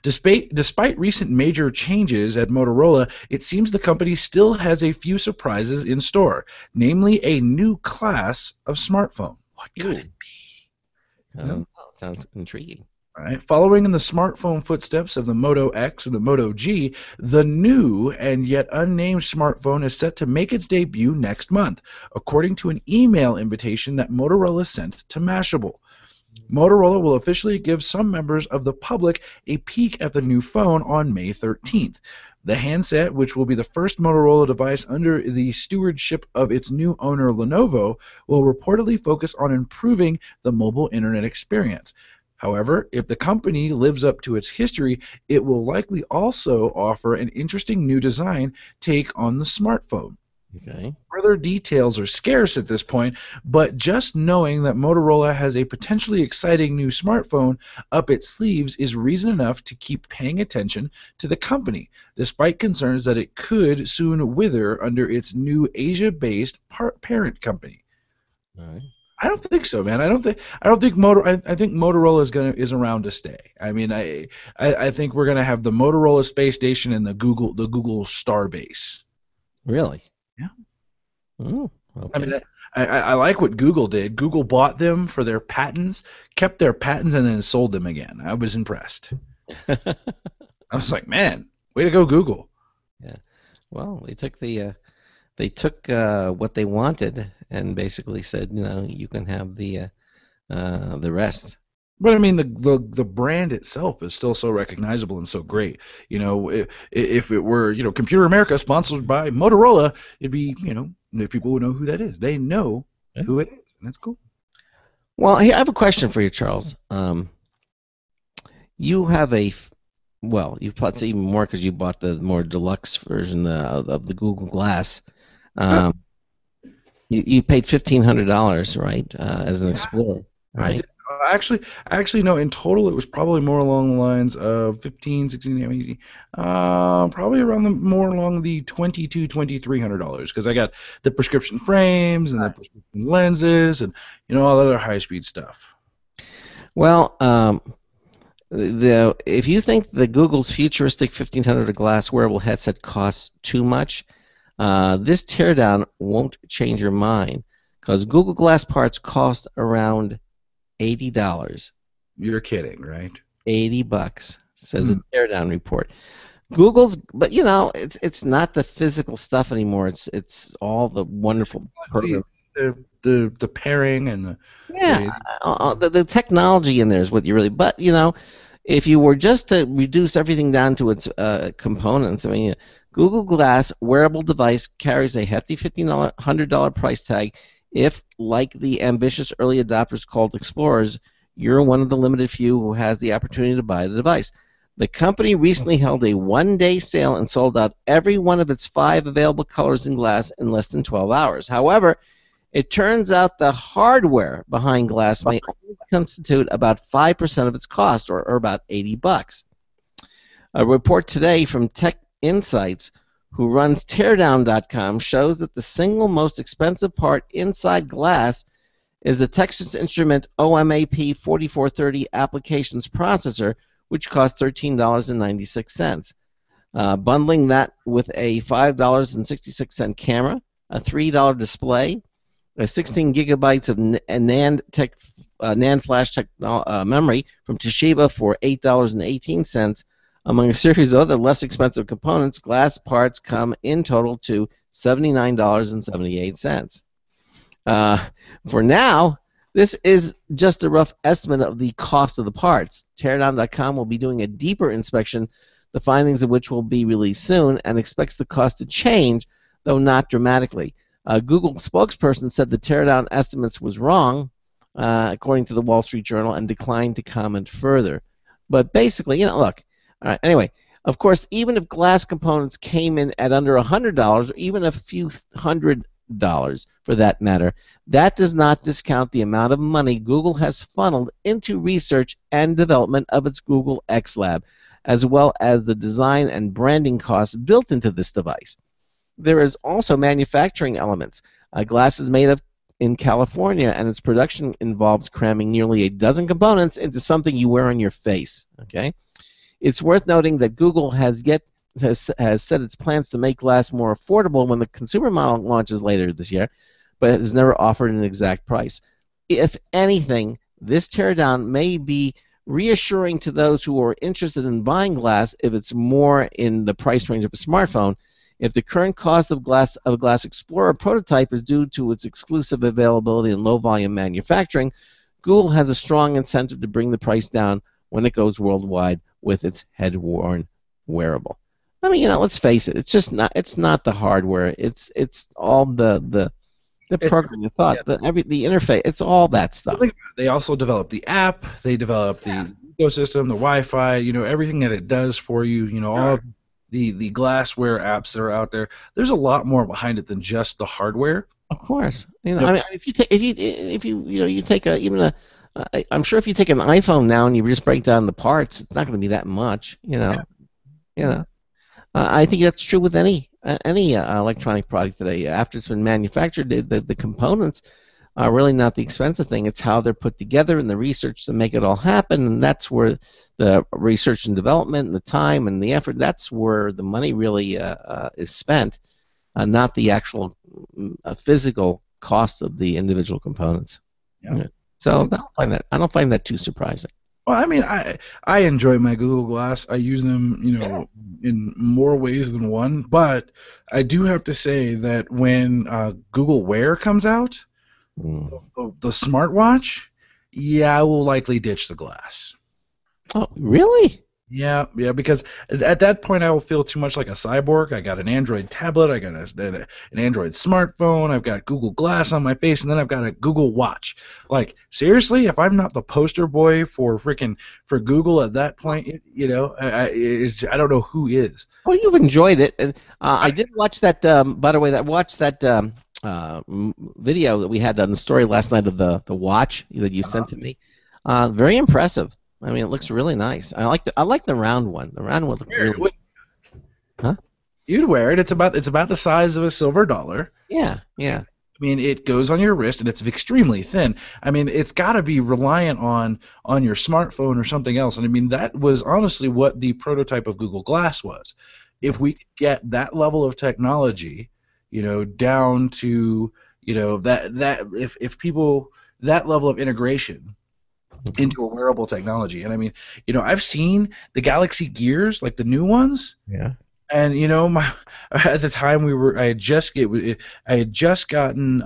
Despite recent major changes at Motorola, it seems the company still has a few surprises in store, namely a new class of smartphone. What could it be? Sounds intriguing. All right. Following in the smartphone footsteps of the Moto X and the Moto G, the new and yet unnamed smartphone is set to make its debut next month, according to an email invitation that Motorola sent to Mashable. Motorola will officially give some members of the public a peek at the new phone on May 13th. The handset, which will be the first Motorola device under the stewardship of its new owner Lenovo, will reportedly focus on improving the mobile internet experience. However, if the company lives up to its history, it will likely also offer an interesting new design take on the smartphone. Okay. Further details are scarce at this point, but just knowing that Motorola has a potentially exciting new smartphone up its sleeves is reason enough to keep paying attention to the company, despite concerns that it could soon wither under its new Asia-based parent company. All right. I don't think so, man. I think Motorola is around to stay. I mean, I think we're gonna have the Motorola space station and the Google Starbase. Really? Yeah. Oh, okay. I mean, I like what Google did. Google bought them for their patents, kept their patents, and then sold them again. I was impressed. I was like, man, way to go, Google. Yeah. Well, they took what they wanted and basically said, you can have the rest. But I mean, the brand itself is still so recognizable and so great. If it were, Computer America sponsored by Motorola, it'd be, people would know who that is. They know who it is, and that's cool. Well, I have a question for you, Charles. You have you've bought even more because you bought the more deluxe version of the Google Glass. You paid $1,500, right, as an Explorer, right? Actually, no. In total, it was probably more along the lines of 15, 16, 18, probably more along the $2,200, $2,300 because I got the prescription frames and the prescription lenses and all the other high-speed stuff. Well, if you think the Google's futuristic $1,500 glass wearable headset costs too much, this teardown won't change your mind because Google Glass parts cost around $80. You're kidding, right? $80 says a teardown report. Google's, but it's not the physical stuff anymore. It's all the wonderful the pairing and the technology in there is what you really. But if you were just to reduce everything down to its components, I mean, Google Glass wearable device carries a hefty $1,500 price tag. If, like the ambitious early adopters called explorers, you're one of the limited few who has the opportunity to buy the device. The company recently held a one-day sale and sold out every one of its 5 available colors in glass in less than 12 hours. However, it turns out the hardware behind glass may only constitute about 5% of its cost, or about $80. A report today from Tech Insights, who runs Teardown.com, shows that the single most expensive part inside glass is the Texas Instrument OMAP 4430 applications processor, which costs $13.96. Bundling that with a $5.66 camera, a $3 display, 16 gigabytes of NAND flash memory from Toshiba for $8.18. Among a series of other less expensive components, glass parts come in total to $79.78. For now, this is just a rough estimate of the cost of the parts. Teardown.com will be doing a deeper inspection, the findings of which will be released soon, and expects the cost to change, though not dramatically. A Google spokesperson said the Teardown estimates was wrong, according to the Wall Street Journal, and declined to comment further. But basically, look. All right. Anyway, of course, even if glass components came in at under $100, or even a few $100 for that matter, that does not discount the amount of money Google has funneled into research and development of its Google X Lab, as well as the design and branding costs built into this device. There is also manufacturing elements. Glass is made in California, and its production involves cramming nearly a dozen components into something you wear on your face. Okay, it's worth noting that Google has said its plans to make glass more affordable when the consumer model launches later this year, but it has never offered an exact price. If anything, this teardown may be reassuring to those who are interested in buying glass if it's more in the price range of a smartphone. If the current cost of a Glass Explorer prototype is due to its exclusive availability and low-volume manufacturing, Google has a strong incentive to bring the price down when it goes worldwide with its head-worn wearable. I mean, let's face it. It's just not. It's not the hardware. It's all the programming, the thought, the interface. It's all that stuff. They also develop the app. They develop the ecosystem, the Wi-Fi. Everything that it does for you. All the glassware apps that are out there. There's a lot more behind it than just the hardware. Of course, I mean, if you take I'm sure if you take an iPhone now and you just break down the parts, it's not going to be that much. I think that's true with any electronic product today. After it's been manufactured, the components are really not the expensive thing. It's how they're put together and the research to make it all happen, and that's where the research and development and the time and the effort, that's where the money really is spent, not the actual physical cost of the individual components. Yeah. So I don't find that too surprising. Well, I mean, I enjoy my Google Glass. I use them, in more ways than one. But I do have to say that when Google Wear comes out, the smartwatch, I will likely ditch the glass. Oh, really? Yeah, because at that point I will feel too much like a cyborg. I got an Android tablet, I got an Android smartphone, I've got Google Glass on my face, and then I've got a Google Watch. Like, seriously, if I'm not the poster boy for Google at that point, I don't know who is. Well, you've enjoyed it, and I did watch that. By the way, video that we had on the story last night of the watch that you sent to me. Very impressive. I mean, it looks really nice. I like the round one. The round one looks really. Huh? You'd wear it. It's about the size of a silver dollar. Yeah. I mean, it goes on your wrist, and it's extremely thin. I mean, it's got to be reliant on your smartphone or something else. And I mean, that was honestly what the prototype of Google Glass was. If we could get that level of technology, down to if people that level of integration into a wearable technology. And I mean, I've seen the Galaxy Gears, like the new ones. Yeah. And at the time I had just gotten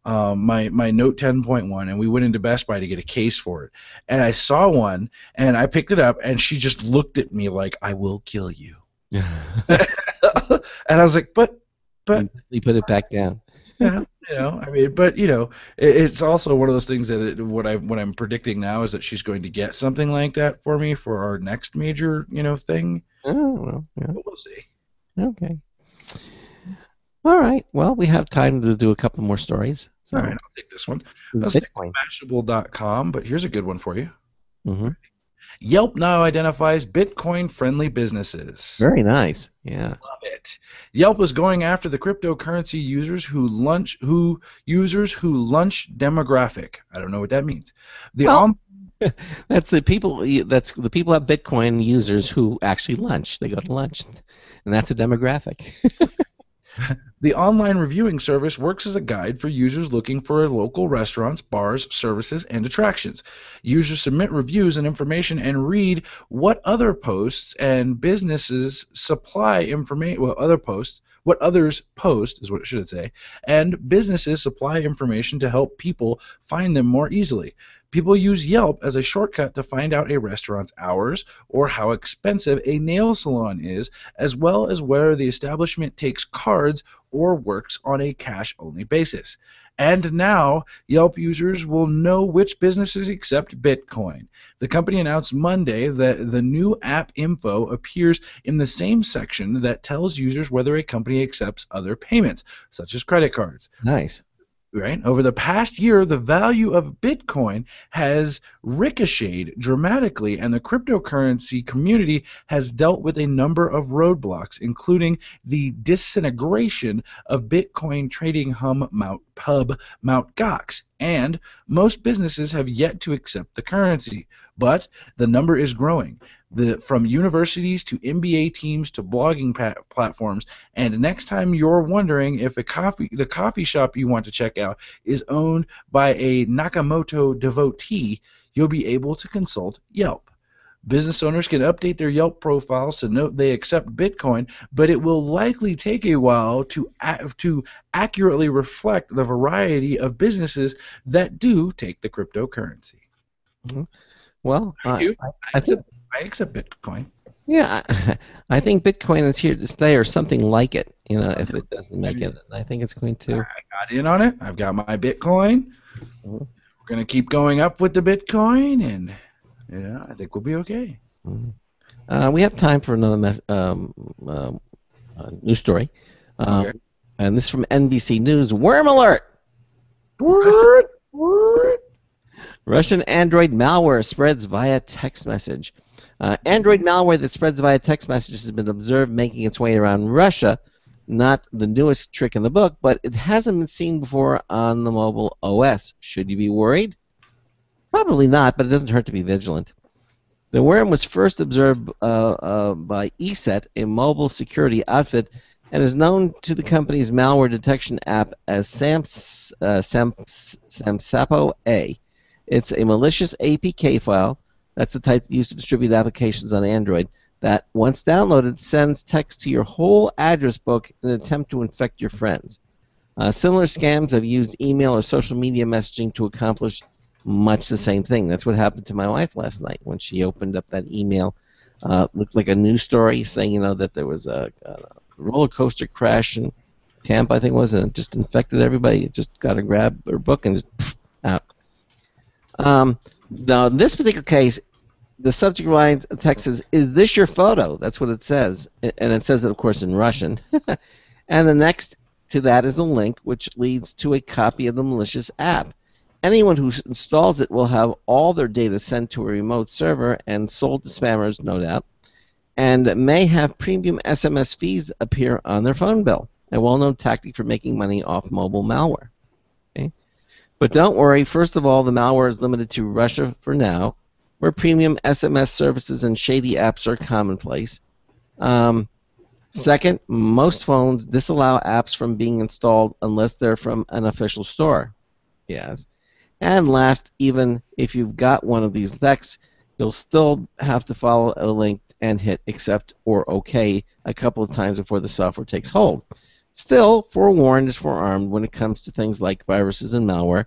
my Note 10.1, and we went into Best Buy to get a case for it. And I saw one, and I picked it up, and she just looked at me like, "I will kill you." And I was like, but you put it back down. yeah, I mean, but it's also one of those things that what I'm predicting now is that she's going to get something like that for me for our next major thing. Oh, well, yeah. But we'll see. Okay. All right. Well, we have time to do a couple more stories. So All right, I'll take this one. Let's take Mashable.com, but here's a good one for you. Mm-hmm. Yelp now identifies Bitcoin-friendly businesses. Very nice. Yeah. Love it. Yelp is going after the cryptocurrency users who lunch demographic. I don't know what that means. That's the people. That's the people have Bitcoin users who actually lunch. They go to lunch, and that's a demographic. The online reviewing service works as a guide for users looking for local restaurants, bars, services, and attractions. Users submit reviews and information and read what other posts and businesses supply information. What others post is what it should say, and businesses supply information to help people find them more easily. People use Yelp as a shortcut to find out a restaurant's hours or how expensive a nail salon is, as well as whether the establishment takes cards or works on a cash-only basis. And now, Yelp users will know which businesses accept Bitcoin. The company announced Monday that the new app info appears in the same section that tells users whether a company accepts other payments, such as credit cards. Nice. Right? Over the past year, the value of Bitcoin has ricocheted dramatically, and the cryptocurrency community has dealt with a number of roadblocks, including the disintegration of Bitcoin trading hub Mt. Gox, and most businesses have yet to accept the currency. But the number is growing. From universities to NBA teams to blogging platforms, and next time you're wondering if the coffee shop you want to check out is owned by a Nakamoto devotee, you'll be able to consult Yelp. Business owners can update their Yelp profiles to note they accept Bitcoin, but it will likely take a while to accurately reflect the variety of businesses that do take the cryptocurrency. Mm-hmm. Well, I accept Bitcoin. Yeah, I think Bitcoin is here to stay, or something like it. If it doesn't make it, I think it's going to. I got in on it. I've got my Bitcoin. We're going to keep going up with the Bitcoin, and I think we'll be okay. We have time for another news story, Okay. and this is from NBC News. Worm alert! Russian Android malware spreads via text message. Android malware that spreads via text messages has been observed making its way around Russia. Not the newest trick in the book, but it hasn't been seen before on the mobile OS. Should you be worried? Probably not, but it doesn't hurt to be vigilant. The worm was first observed by ESET, a mobile security outfit, and is known to the company's malware detection app as Samsapo-A. It's a malicious APK file. That's the type used to distribute applications on Android that, once downloaded, sends text to your whole address book in an attempt to infect your friends. Similar scams have used email or social media messaging to accomplish much the same thing. That's what happened to my wife last night when she opened up that email. Looked like a news story saying, that there was a roller coaster crash in Tampa, I think it was, and it just infected everybody. It just got to grab her book and just out. Now, in this particular case, the subject line text says, "Is this your photo?" That's what it says, and it says it, of course, in Russian. And the next to that is a link which leads to a copy of the malicious app. Anyone who installs it will have all their data sent to a remote server and sold to spammers, no doubt, and may have premium SMS fees appear on their phone bill, a well-known tactic for making money off mobile malware. Okay? But don't worry, first of all, the malware is limited to Russia for now, where premium SMS services and shady apps are commonplace. Second, most phones disallow apps from being installed unless they're from an official store. Yes. And last, even if you've got one of these texts, you'll still have to follow a link and hit accept or OK a couple of times before the software takes hold. Still, forewarned is forearmed when it comes to things like viruses and malware.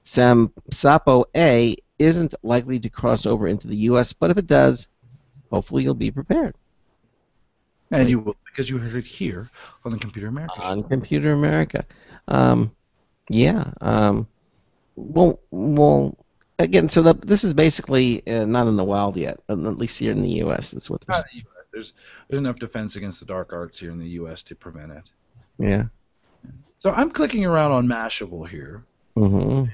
Sapo A isn't likely to cross over into the U.S., but if it does, hopefully you'll be prepared. And you will, because you heard it here on the Computer America show. On Computer America. Well, again, so this is basically not in the wild yet, at least here in the U.S. That's what they're saying. Not in the U.S. There's enough defense against the dark arts here in the U.S. to prevent it. Yeah. So I'm clicking around on Mashable here. Mm-hmm.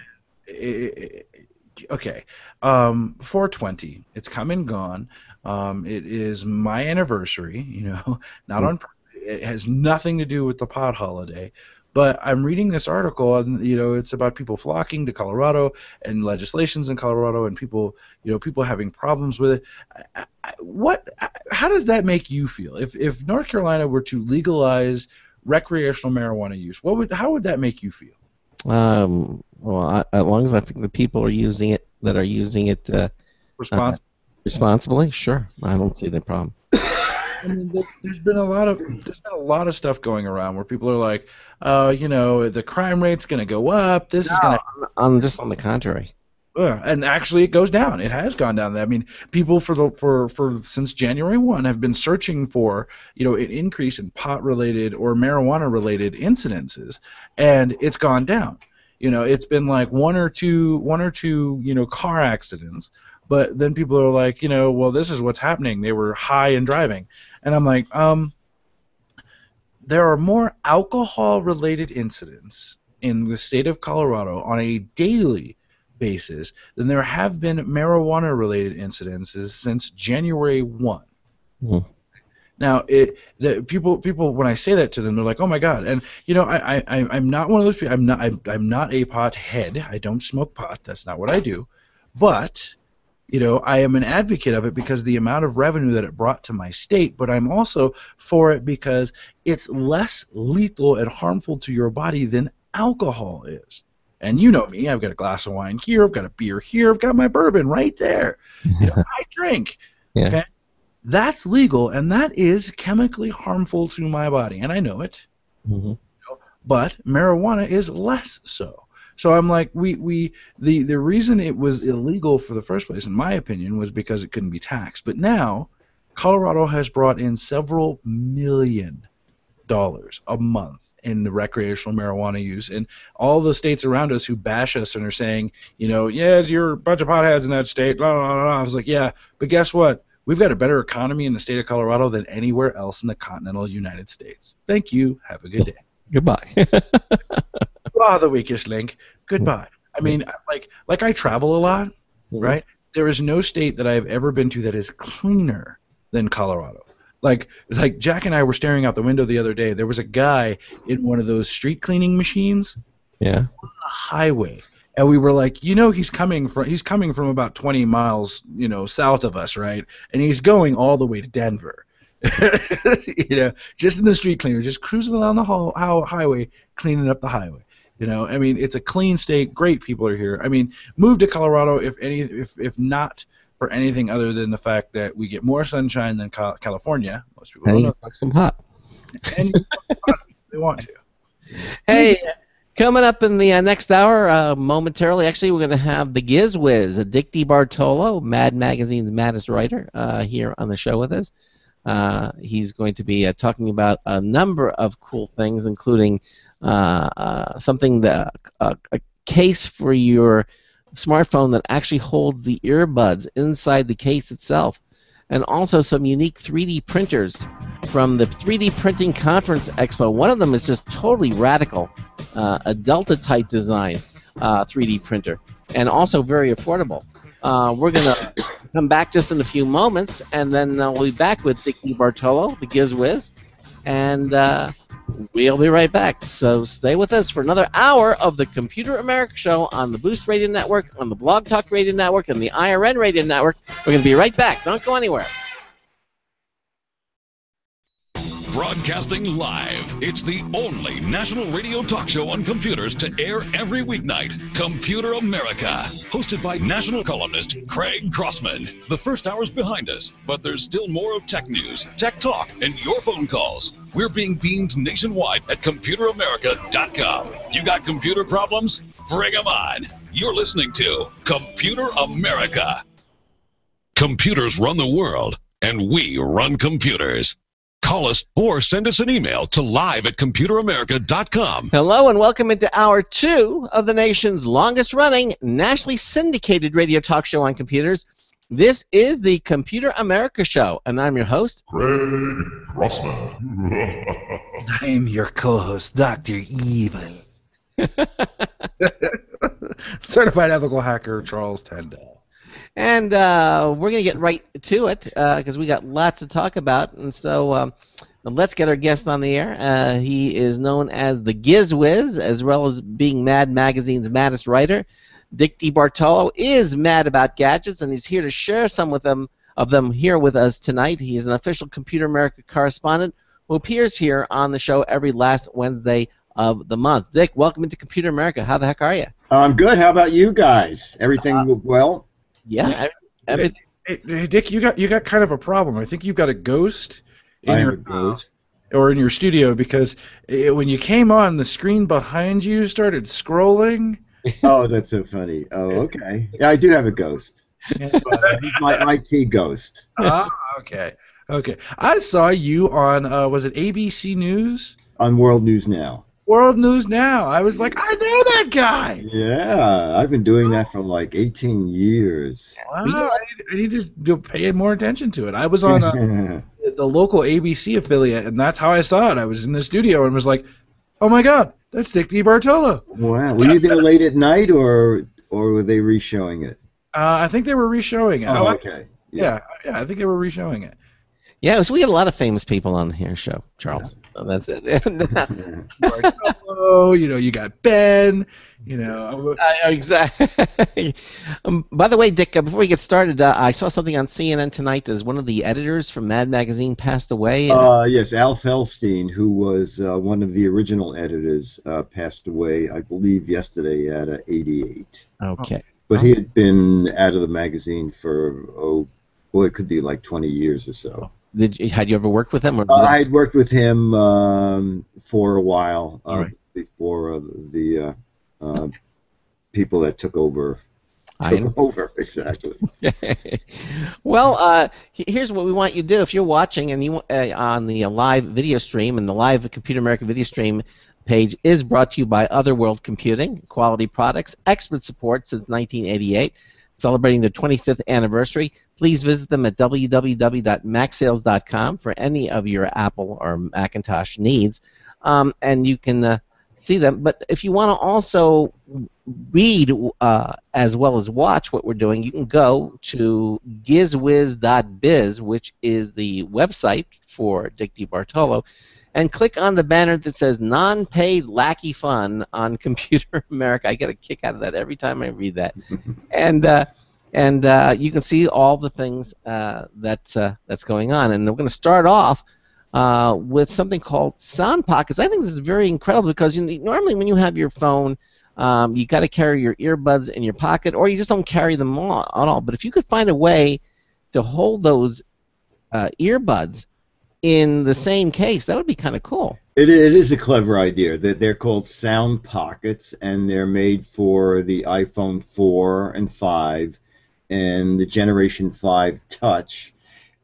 Okay. 420. It's come and gone. It is my anniversary, not on. It has nothing to do with the pot holiday. But I'm reading this article, and it's about people flocking to Colorado and legislations in Colorado, and people having problems with it. How does that make you feel? If North Carolina were to legalize recreational marijuana use, how would that make you feel? Well, as long as I think the people are using it responsibly, sure. I don't see the problem. I mean, there's been a lot of stuff going around where people are like, the crime rate's going to go up. This is going to. Just on the contrary. And actually, it goes down. It has gone down. I mean, people for since January 1 have been searching for an increase in pot-related or marijuana-related incidences, and it's gone down. It's been like one or two car accidents. But then people are like, well, this is what's happening. They were high and driving. And I'm like, there are more alcohol-related incidents in the state of Colorado on a daily basis than there have been marijuana-related incidences since January 1. Mm. Now, people when I say that to them, they're like, "Oh my God!" And I'm not one of those people. I'm not a pot head. I don't smoke pot. That's not what I do. But I am an advocate of it because of the amount of revenue that it brought to my state, but I'm also for it because it's less lethal and harmful to your body than alcohol is. And you know me, I've got a glass of wine here, I've got a beer here, I've got my bourbon right there. I drink. Yeah. Okay? That's legal, and that is chemically harmful to my body, and I know it. Mm-hmm. But marijuana is less so. So I'm like, the reason it was illegal for the first place, in my opinion, was because it couldn't be taxed. But now, Colorado has brought in several $1 million a month in the recreational marijuana use, and all the states around us who bash us and are saying, yes, you're a bunch of potheads in that state, blah, blah, blah. I was like, yeah, but guess what? We've got a better economy in the state of Colorado than anywhere else in the continental United States. Thank you. Have a good day. Goodbye. The weakest link. Goodbye. I mean, like I travel a lot, right? There is no state that I have ever been to that is cleaner than Colorado. Like Jack and I were staring out the window the other day. There was a guy in one of those street cleaning machines. Yeah. On the highway, and we were like, he's coming from about 20 miles, south of us, right? And he's going all the way to Denver. Just in the street cleaner, just cruising along the highway, cleaning up the highway. I mean, it's a clean state. Great people are here. I mean, move to Colorado if not for anything other than the fact that we get more sunshine than California. Most people don't know. Some hot. And you if they want to. Hey, coming up in the next hour, momentarily, actually, we're going to have the Giz Wiz, Dick DeBartolo, Mad Magazine's maddest writer, here on the show with us. He's going to be talking about a number of cool things, including something that a case for your smartphone that actually holds the earbuds inside the case itself, and also some unique 3D printers from the 3D Printing Conference Expo. One of them is just totally radical, a Delta-type design 3D printer, and also very affordable. We're going to come back just in a few moments, and then we'll be back with Dick DeBartolo, the Giz Wiz, and we'll be right back. So stay with us for another hour of the Computer America Show on the Boost Radio Network, on the Blog Talk Radio Network, and the IRN Radio Network. We're going to be right back. Don't go anywhere. Broadcasting live. It's the only national radio talk show on computers to air every weeknight. Computer America. Hosted by national columnist Craig Crossman. The first hour's behind us, but there's still more of tech news, tech talk, and your phone calls. We're being beamed nationwide at ComputerAmerica.com. You got computer problems? Bring them on. You're listening to Computer America. Computers run the world, and we run computers. Call us or send us an email to live@computeramerica.com. Hello and welcome into Hour 2 of the nation's longest-running, nationally syndicated radio talk show on computers. This is the Computer America Show, and I'm your host, Craig Crossman. I'm your co-host, Dr. Evil. Certified ethical hacker, Charles Tendell. And we're going to get right to it because we got lots to talk about. And so let's get our guest on the air. He is known as the GizWiz, as well as being Mad Magazine's maddest writer. Dick DeBartolo is mad about gadgets, and he's here to share some of them here with us tonight. He is an official Computer America correspondent who appears here on the show every last Wednesday of the month. Dick, welcome into Computer America. How the heck are you? I'm good. How about you guys? Everything well? Yeah, everything. Hey, Dick, you got kind of a problem. I think you've got a ghost in your ghost. Or in your studio, because when you came on, the screen behind you started scrolling. Oh, that's so funny. Oh, okay. Yeah, I do have a ghost. But, he's my IT ghost. Okay. I saw you on was it ABC News? On World News Now. World News Now. I was like, I know that guy. Yeah, I've been doing that for like 18 years. Wow, I need to pay more attention to it. I was on the local ABC affiliate, and that's how I saw it. I was in the studio and was like, oh my God, that's Dick DeBartolo. Wow. Were you there late at night, or were they re-showing it? I think they were re-showing it. Oh, okay. Yeah, I think they were re-showing it. Yeah, so we had a lot of famous people on here show, Charles. Yeah. So that's it. Oh, you got Ben. Exactly. By the way, Dick, before we get started, I saw something on CNN tonight as one of the editors from Mad Magazine passed away. Yes, Al Feldstein, who was one of the original editors, passed away, I believe, yesterday at 88. Okay. But he had been out of the magazine for, it could be like 20 years or so. Had you ever worked with him? I had worked with him for a while before the people that took over. Exactly. Well, here's what we want you to do. If you're watching and you on the live video stream, and the live Computer America video stream page is brought to you by Otherworld Computing, quality products, expert support since 1988. Celebrating their 25th anniversary. Please visit them at www.macsales.com for any of your Apple or Macintosh needs, and you can see them. But if you want to also read as well as watch what we're doing, you can go to gizwiz.biz, which is the website for Dick DeBartolo, and click on the banner that says non-paid lackey fun on Computer America. I get a kick out of that every time I read that. And you can see all the things that's going on. And we're going to start off with something called Sound Pockets. I think this is very incredible because normally when you have your phone, you got to carry your earbuds in your pocket, or you just don't carry them at all. But if you could find a way to hold those earbuds in the same case, that would be kind of cool. It is a clever idea. They're called Sound Pockets, and they're made for the iPhone 4 and 5 and the Generation 5 Touch,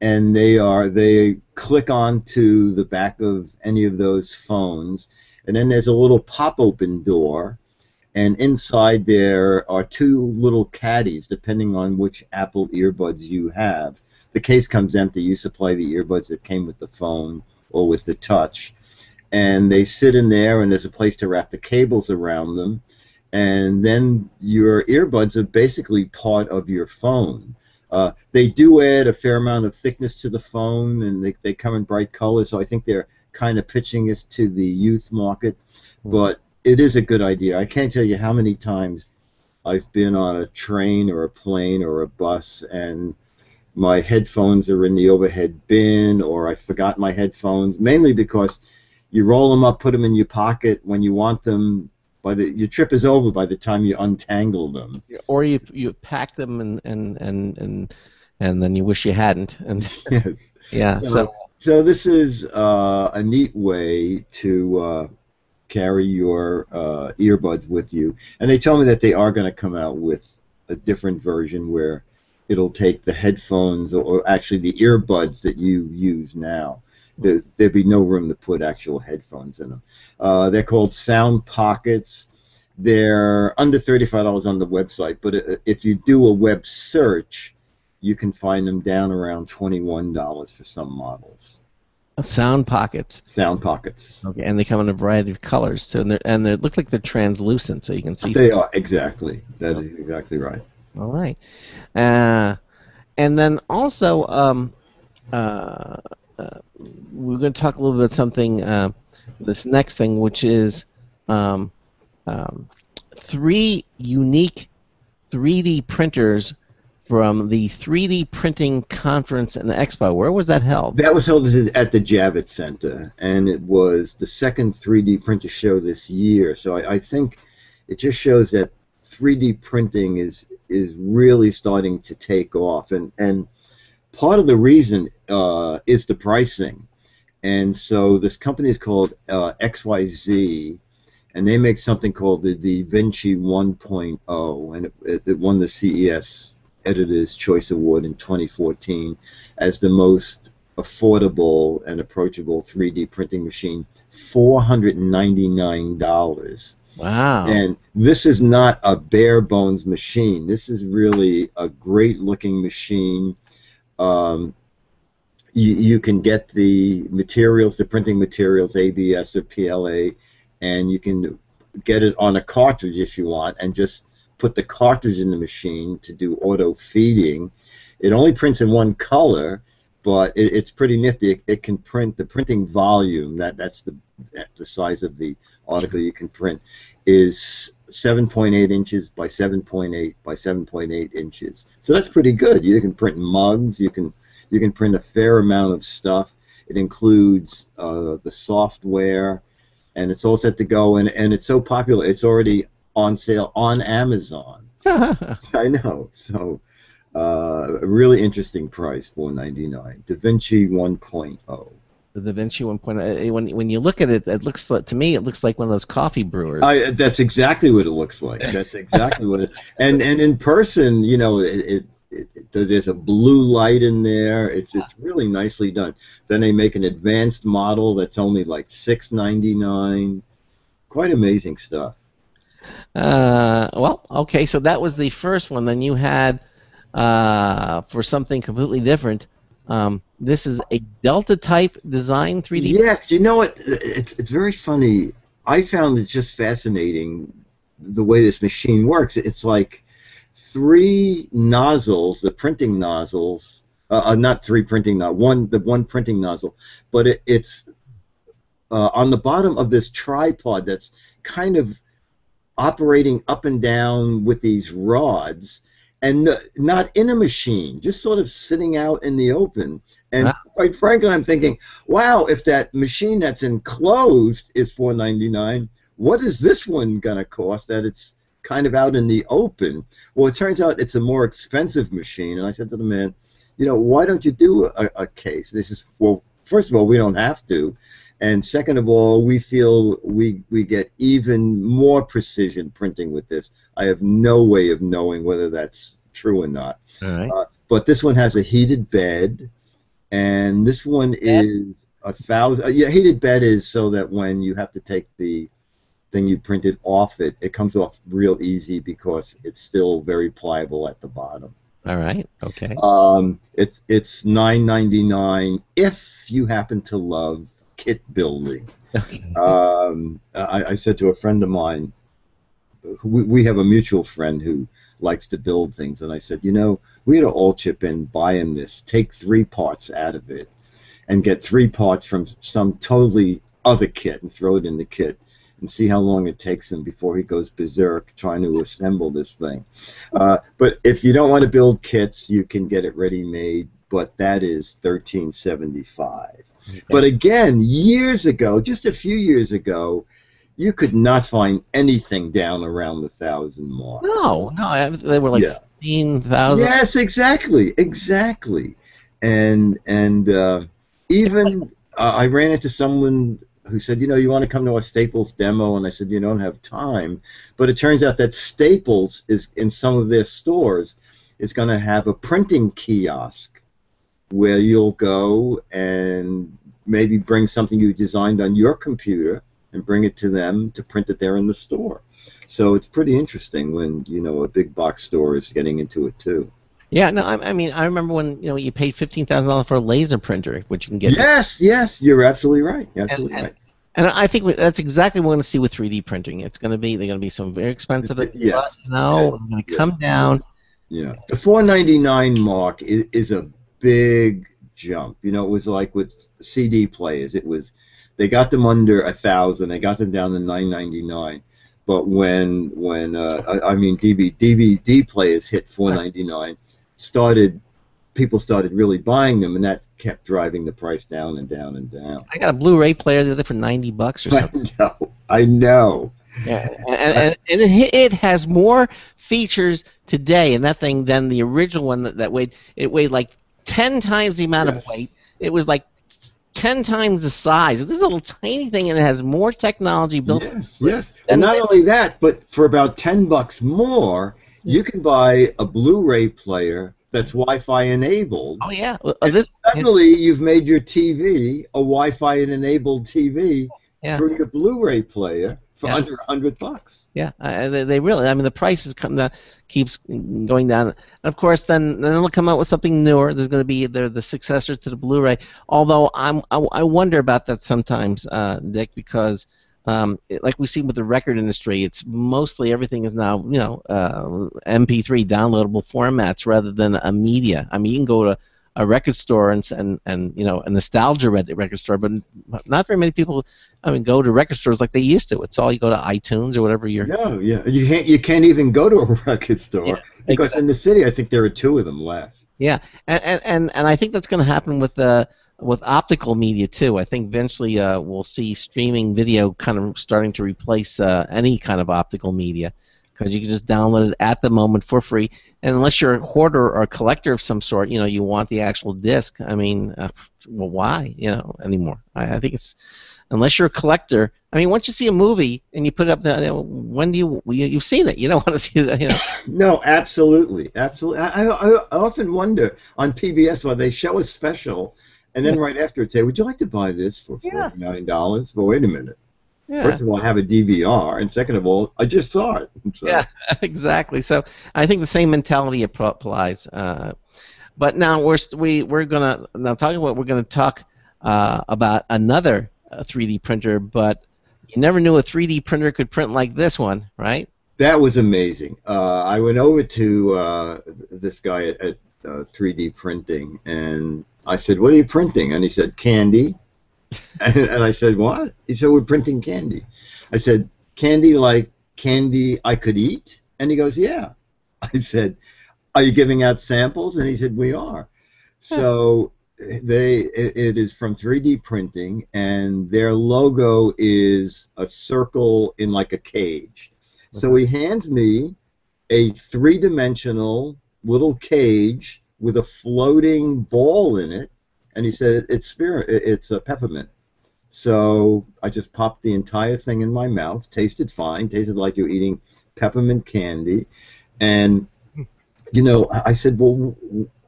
and they click onto the back of any of those phones, and then there's a little pop-open door, and inside there are two little caddies depending on which Apple earbuds you have. The case comes empty. You supply the earbuds that came with the phone or with the Touch. And they sit in there, and there's a place to wrap the cables around them. And then your earbuds are basically part of your phone. They do add a fair amount of thickness to the phone, and they come in bright colors, so I think they're kind of pitching this to the youth market. But it is a good idea. I can't tell you how many times I've been on a train or a plane or a bus, and my headphones are in the overhead bin, or I forgot my headphones, mainly because you roll them up, put them in your pocket when you want them. Your trip is over by the time you untangle them. Or you pack them and then you wish you hadn't. And Yes. yeah. So this is a neat way to carry your earbuds with you. And they tell me that they are going to come out with a different version where it'll take the headphones or actually the earbuds that you use now. There'd be no room to put actual headphones in them. They're called Sound Pockets. They're under $35 on the website, but if you do a web search, you can find them down around $21 for some models. Sound Pockets. Sound Pockets. Okay, and they come in a variety of colors too, and they look like they're translucent, so you can see. They are, exactly. That is exactly right. All right, and then also we're going to talk a little bit about something. This next thing, which is 3 unique 3D printers from the 3D Printing Conference and Expo. Where was that held? That was held at the Javits Center, and it was the second 3D printer show this year. So I think it just shows that 3D printing is really starting to take off, and part of the reason is the pricing. And so this company is called XYZ, and they make something called the DaVinci 1.0, and it won the CES Editor's Choice Award in 2014 as the most affordable and approachable 3D printing machine, $499. Wow. And this is not a bare bones machine. This is really a great looking machine. You can get the materials, the printing materials, ABS or PLA, and you can get it on a cartridge if you want, and just put the cartridge in the machine to do auto feeding. It only prints in one color, but it's pretty nifty. It can print the printing volume. That's the size of the article you can print is 7.8 inches by 7.8 by 7.8 inches. So that's pretty good. You can print mugs. You can print a fair amount of stuff. It includes the software, and it's all set to go. And it's so popular. It's already on sale on Amazon. I know. So a really interesting price, $499. DaVinci 1.0. The DaVinci 1.0. When you look at it, it looks like, to me, it looks like one of those coffee brewers. That's exactly what it looks like. That's exactly what it. And in person, you know, there's a blue light in there. It's really nicely done. Then they make an advanced model that's only like $699. Quite amazing stuff. Well, okay, so that was the first one. Then you had for something completely different. This is a Delta type design 3D. Yes, you know what? It's very funny. I found it just fascinating the way this machine works. It's like 3 nozzles, the printing nozzles, not 3 printing nozzles, the one printing nozzle, but it's on the bottom of this tripod that's kind of operating up and down with these rods, and not in a machine, just sort of sitting out in the open. And quite frankly, I'm thinking, wow, if that machine that's enclosed is $499, what is this one going to cost that it's kind of out in the open? Well, it turns out it's a more expensive machine. And I said to the man, you know, why don't you do a case? And he says, well, first of all, we don't have to. And second of all, we feel we get even more precision printing with this. I have no way of knowing whether that's true or not. All right. But this one has a heated bed, and this one is 1,000. Yeah, heated bed is so that when you have to take the thing you printed off it comes off real easy because it's still very pliable at the bottom. All right. Okay. It's $9.99 if you happen to love kit building. Okay. I said to a friend of mine, we have a mutual friend who likes to build things, and I said, you know, we ought to all chip in, buy him this, take 3 parts out of it, and get 3 parts from some totally other kit and throw it in the kit. and see how long it takes him before he goes berserk trying to assemble this thing. But if you don't want to build kits, you can get it ready-made, but that is $13.75. Okay. But again, years ago, just a few years ago, you could not find anything down around the 1,000 mark. No, they were like 15,000. Yes, exactly. And even I ran into someone who said, you want to come to a Staples demo? And I said, you don't have time. But it turns out that Staples is in some of their stores is going to have a printing kiosk where you'll go and maybe bring something you designed on your computer and bring it to them to print it there in the store. So it's pretty interesting when, a big box store is getting into it too. Yeah, no, I mean, I remember when you paid $15,000 for a laser printer, which you can get. Yes, you're absolutely right. Right. And I think that's exactly what we're going to see with 3D printing. They're going to be some very expensive. Yes. But no, it's going to come down. Yeah, the $4.99 mark is a big jump. It was like with CD players. They got them under 1,000. They got them down to $9.99. But when DVD players hit $4.99, people started really buying them, and that kept driving the price down and down and down. I got a Blu-ray player the other for $90 or something. I know. Yeah, and it has more features today in that thing than the original one that weighed like 10 times the amount of weight. It was like 10 times the size. This is a little tiny thing, and it has more technology built. Yes. And not only that, but for about $10 more, you can buy a Blu-ray player that's Wi-Fi enabled. Oh yeah. Suddenly, you've made your TV a Wi-Fi enabled TV through your Blu-ray player for under $100. Yeah, they really. I mean, the price is coming down, keeps going down. And of course, then they'll come out with something newer. There's going to be the successor to the Blu-ray. Although I wonder about that sometimes, Dick, because like we see with the record industry, it's mostly everything is now MP3 downloadable formats rather than a media. I mean, you can go to a record store and a nostalgia record store, but not very many people go to record stores like they used to. It's all you go to iTunes or whatever you're. No, you can't even go to a record store because in the city I think there are 2 of them left. Yeah, and I think that's going to happen with optical media too. I think eventually we'll see streaming video kind of starting to replace any kind of optical media, because you can just download it at the moment for free. And unless you're a hoarder or a collector of some sort, you want the actual disc. I mean, well, why, anymore? I think it's, unless you're a collector. I mean, once you see a movie and you put it up there, when do you've seen it? You don't want to see it, No, absolutely. I often wonder on PBS why they show a special, and then right after it say, "Would you like to buy this for $49?" Well, wait a minute. Yeah. First of all, I have a DVR, and second of all, I just saw it. So. Yeah, exactly. So I think the same mentality applies. But now we're gonna talk about another 3D printer, but you never knew a 3D printer could print like this one, right? That was amazing. I went over to this guy at 3D printing, and I said, "What are you printing?" And he said, "Candy." And I said, "What?" He said, "We're printing candy." I said, "Candy like candy I could eat?" And he goes, "Yeah." I said, "Are you giving out samples?" And he said, "We are." So it is from 3D printing, and their logo is a circle in like a cage. So he hands me a 3-dimensional little cage with a floating ball in it, and he said it's a peppermint. So I just popped the entire thing in my mouth. Tasted fine. Tasted like you're eating peppermint candy. And I said, "Well,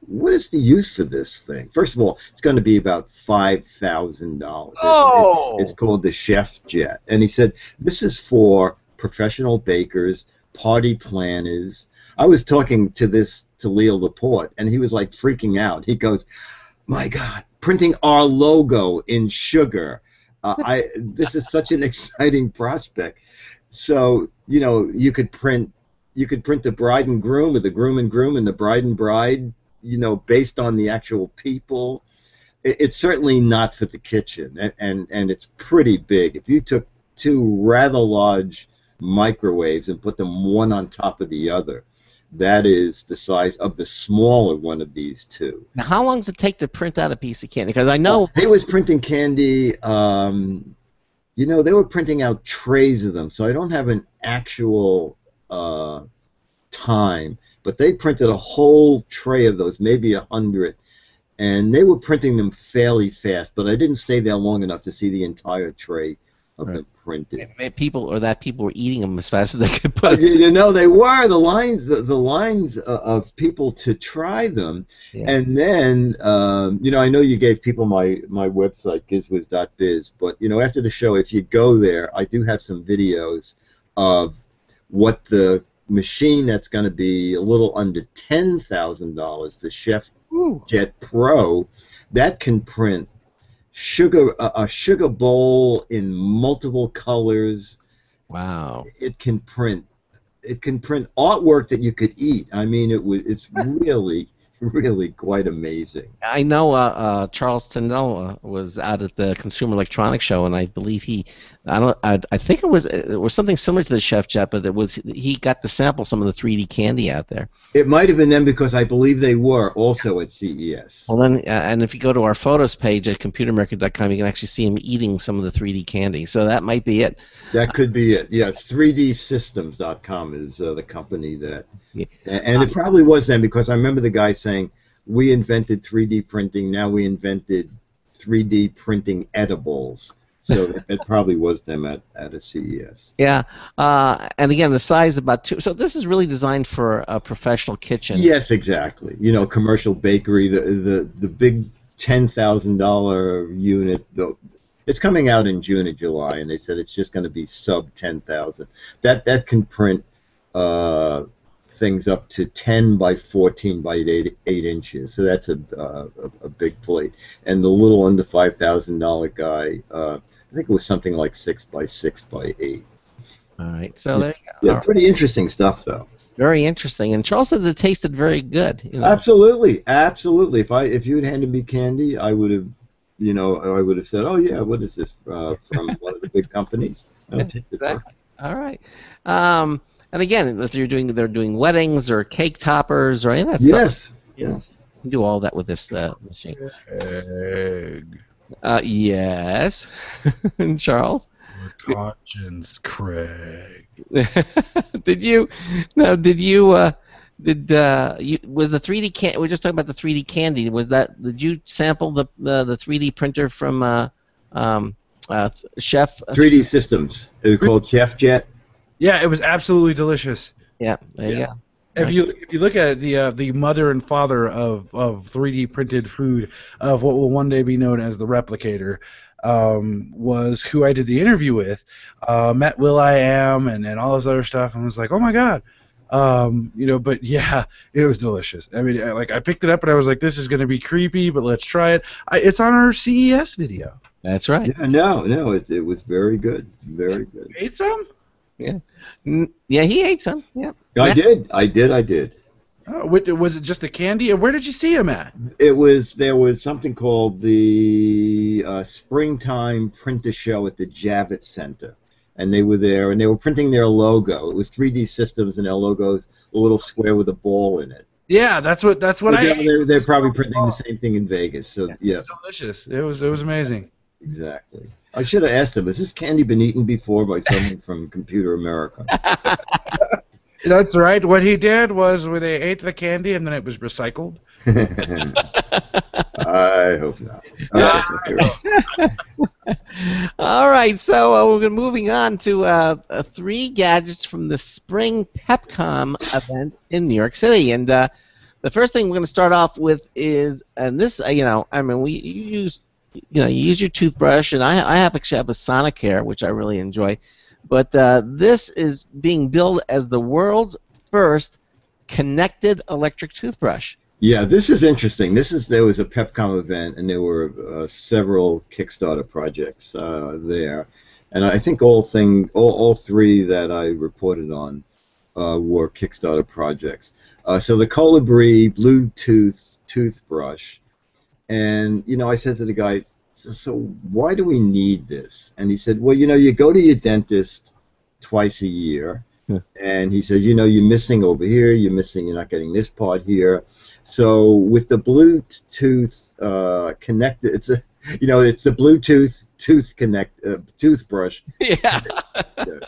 what is the use of this thing?" First of all, it's going to be about $5,000. Oh! It's called the Chef Jet. And he said, "This is for professional bakers, party planners." I was talking to Leo Laporte, and he was like freaking out. He goes, "My God, printing our logo in sugar. This is such an exciting prospect." So, you could print the bride and groom, or the groom and groom, and the bride and bride, based on the actual people. It's certainly not for the kitchen, and it's pretty big. If you took two rather large microwaves and put them one on top of the other. That is the size of the smaller one of these two. Now, how long does it take to print out a piece of candy? Because I know They was printing candy. You know, they were printing out trays of them, so I don't have an actual time. But they printed a whole tray of those, maybe 100, and they were printing them fairly fast. But I didn't stay there long enough to see the entire tray of them printed. people were eating them as fast as they could put them. You know, they were the lines of people to try them, and then you know, I know you gave people my website gizwiz.biz, but you know, after the show, if you go there, I do have some videos of what the machine that's going to be a little under $10,000, the Chef Jet Pro, that can print a sugar bowl in multiple colors. Wow! It can print artwork that you could eat. I mean, it's really quite amazing. I know Charles Tindall was out at the Consumer Electronics Show, and I believe I think it was something similar to the Chef Jet, but he got to sample some of the 3D candy out there. It might have been them, because I believe they were also at CES. Well, then, and if you go to our photos page at computeramerica.com, you can actually see him eating some of the 3D candy. So that might be it. That could be it. Yeah, 3dsystems.com is the company that, and it probably was them, because I remember the guy saying, we invented 3D printing, now we invented 3D printing edibles. So it probably was them at a CES. Yeah, and again, the size about 2. So this is really designed for a professional kitchen. Yes, exactly. You know, commercial bakery, the big $10,000 unit. It's coming out in June or July, and they said it's just going to be sub 10,000. That can print things up to 10 by 14 by 8 inches. So that's a big plate. And the little under $5,000 guy, I think it was something like 6 by 6 by 8. All right, so there you go. Yeah, pretty interesting stuff, though. Very interesting. And Charles said it tasted very good. You know? Absolutely, absolutely. If you had handed me candy, I would have, you know, I would have said, "Oh yeah, what is this from one of the big companies?" Exactly. All right. And again, if they're doing weddings or cake toppers or any of that stuff. Yes. Yes. You can do all that with this machine. Craig. Yes. And Charles? Conscience, Craig. Was the 3D can? We're just talking about the 3D candy. Did you sample the 3D printer from Chef? 3D Systems. It was called Chef Jet. Yeah, it was absolutely delicious. Yeah, there you go. If you look at it, the mother and father of 3D printed food, of what will one day be known as the Replicator, was who I did the interview with. Met Will.i.am and all this other stuff, and was like, oh my god. You know, but yeah, it was delicious. I mean, I picked it up and I was like, this is going to be creepy, but let's try it. It's on our CES video. That's right. Yeah, no, it was very good, very good. You ate some? Yeah, yeah, he ate some. Yeah, I did. Oh, was it just the candy? And where did you see him at? There was something called the Springtime Printer Show at the Javits Center. And they were there, and they were printing their logo. It was 3D Systems, and their logo's a little square with a ball in it. Yeah, that's what They're probably printing the same thing in Vegas. So yeah, it was delicious. It was amazing. Exactly. I should have asked him, has this candy been eaten before by someone from Computer America? That's right. What he did was they ate the candy and then it was recycled. I hope not. All right, so we're moving on to 3 gadgets from the Spring PepCom event in New York City. And the first thing we're going to start off with is, and this, you use your toothbrush, and I actually have a Sonicare, which I really enjoy. But this is being billed as the world's first connected electric toothbrush. Yeah, this is interesting. There was a PepCom event, and there were several Kickstarter projects there, and I think all 3 that I reported on were Kickstarter projects. So the Colibri Bluetooth toothbrush, and I said to the guy, So why do we need this? And he said, well, you go to your dentist twice a year, and he says, you're missing over here, you're not getting this part here. So with the Bluetooth connected, it's the Bluetooth toothbrush. Yeah.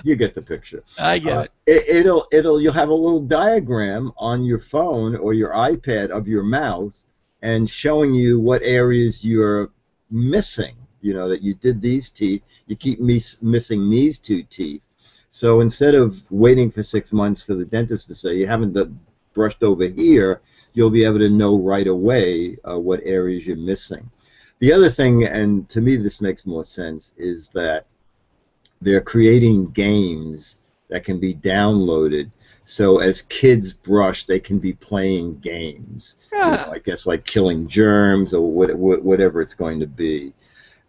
You get the picture. I get it. You'll have a little diagram on your phone or your iPad of your mouth and showing you what areas you're missing. That you did these teeth, you keep missing these 2 teeth. So instead of waiting for 6 months for the dentist to say you haven't brushed over here, you'll be able to know right away what areas you're missing. The other thing, and to me this makes more sense, is that they're creating games that can be downloaded. So as kids brush, they can be playing games. I guess like killing germs or whatever it's going to be.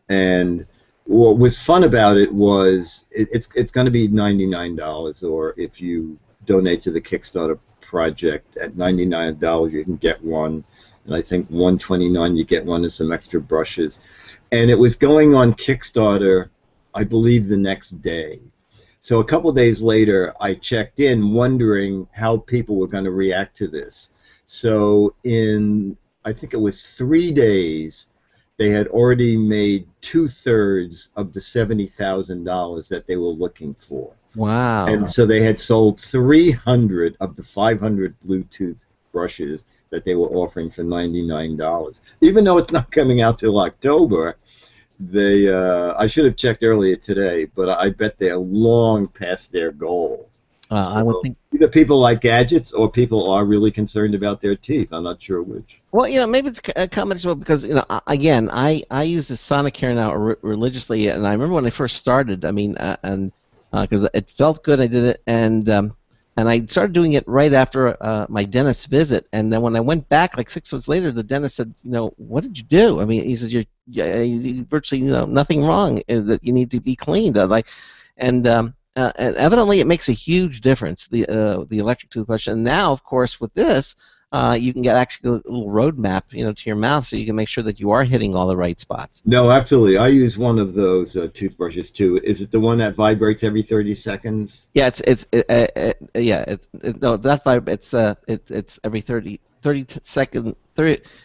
And what was fun about it was it's going to be $99, or if you donate to the Kickstarter project at $99 you can get one, and I think $129 you get one and some extra brushes. And it was going on Kickstarter, I believe, the next day. So a couple days later I checked in wondering how people were going to react to this. So in, I think it was 3 days, they had already made 2/3 of the $70,000 that they were looking for. Wow. And so they had sold 300 of the 500 Bluetooth brushes that they were offering for $99. Even though it's not coming out till October, they I should have checked earlier today, but I bet they're long past their goal. I would think either people like gadgets or people are really concerned about their teeth. I'm not sure which. Well, maybe it's a combination because, again, I use the Sonicare now religiously, and I remember when I first started. I mean, because it felt good, I did it, and I started doing it right after my dentist visit, and then when I went back like 6 months later, the dentist said, what did you do? I mean, he says you virtually nothing wrong, that you need to be cleaned. And evidently, it makes a huge difference, the electric toothbrush. And now, of course, with this, you can get actually a little roadmap, to your mouth, so you can make sure that you are hitting all the right spots. No, absolutely. I use one of those toothbrushes too. Is it the one that vibrates every 30 seconds? Yeah, it's every 30 seconds.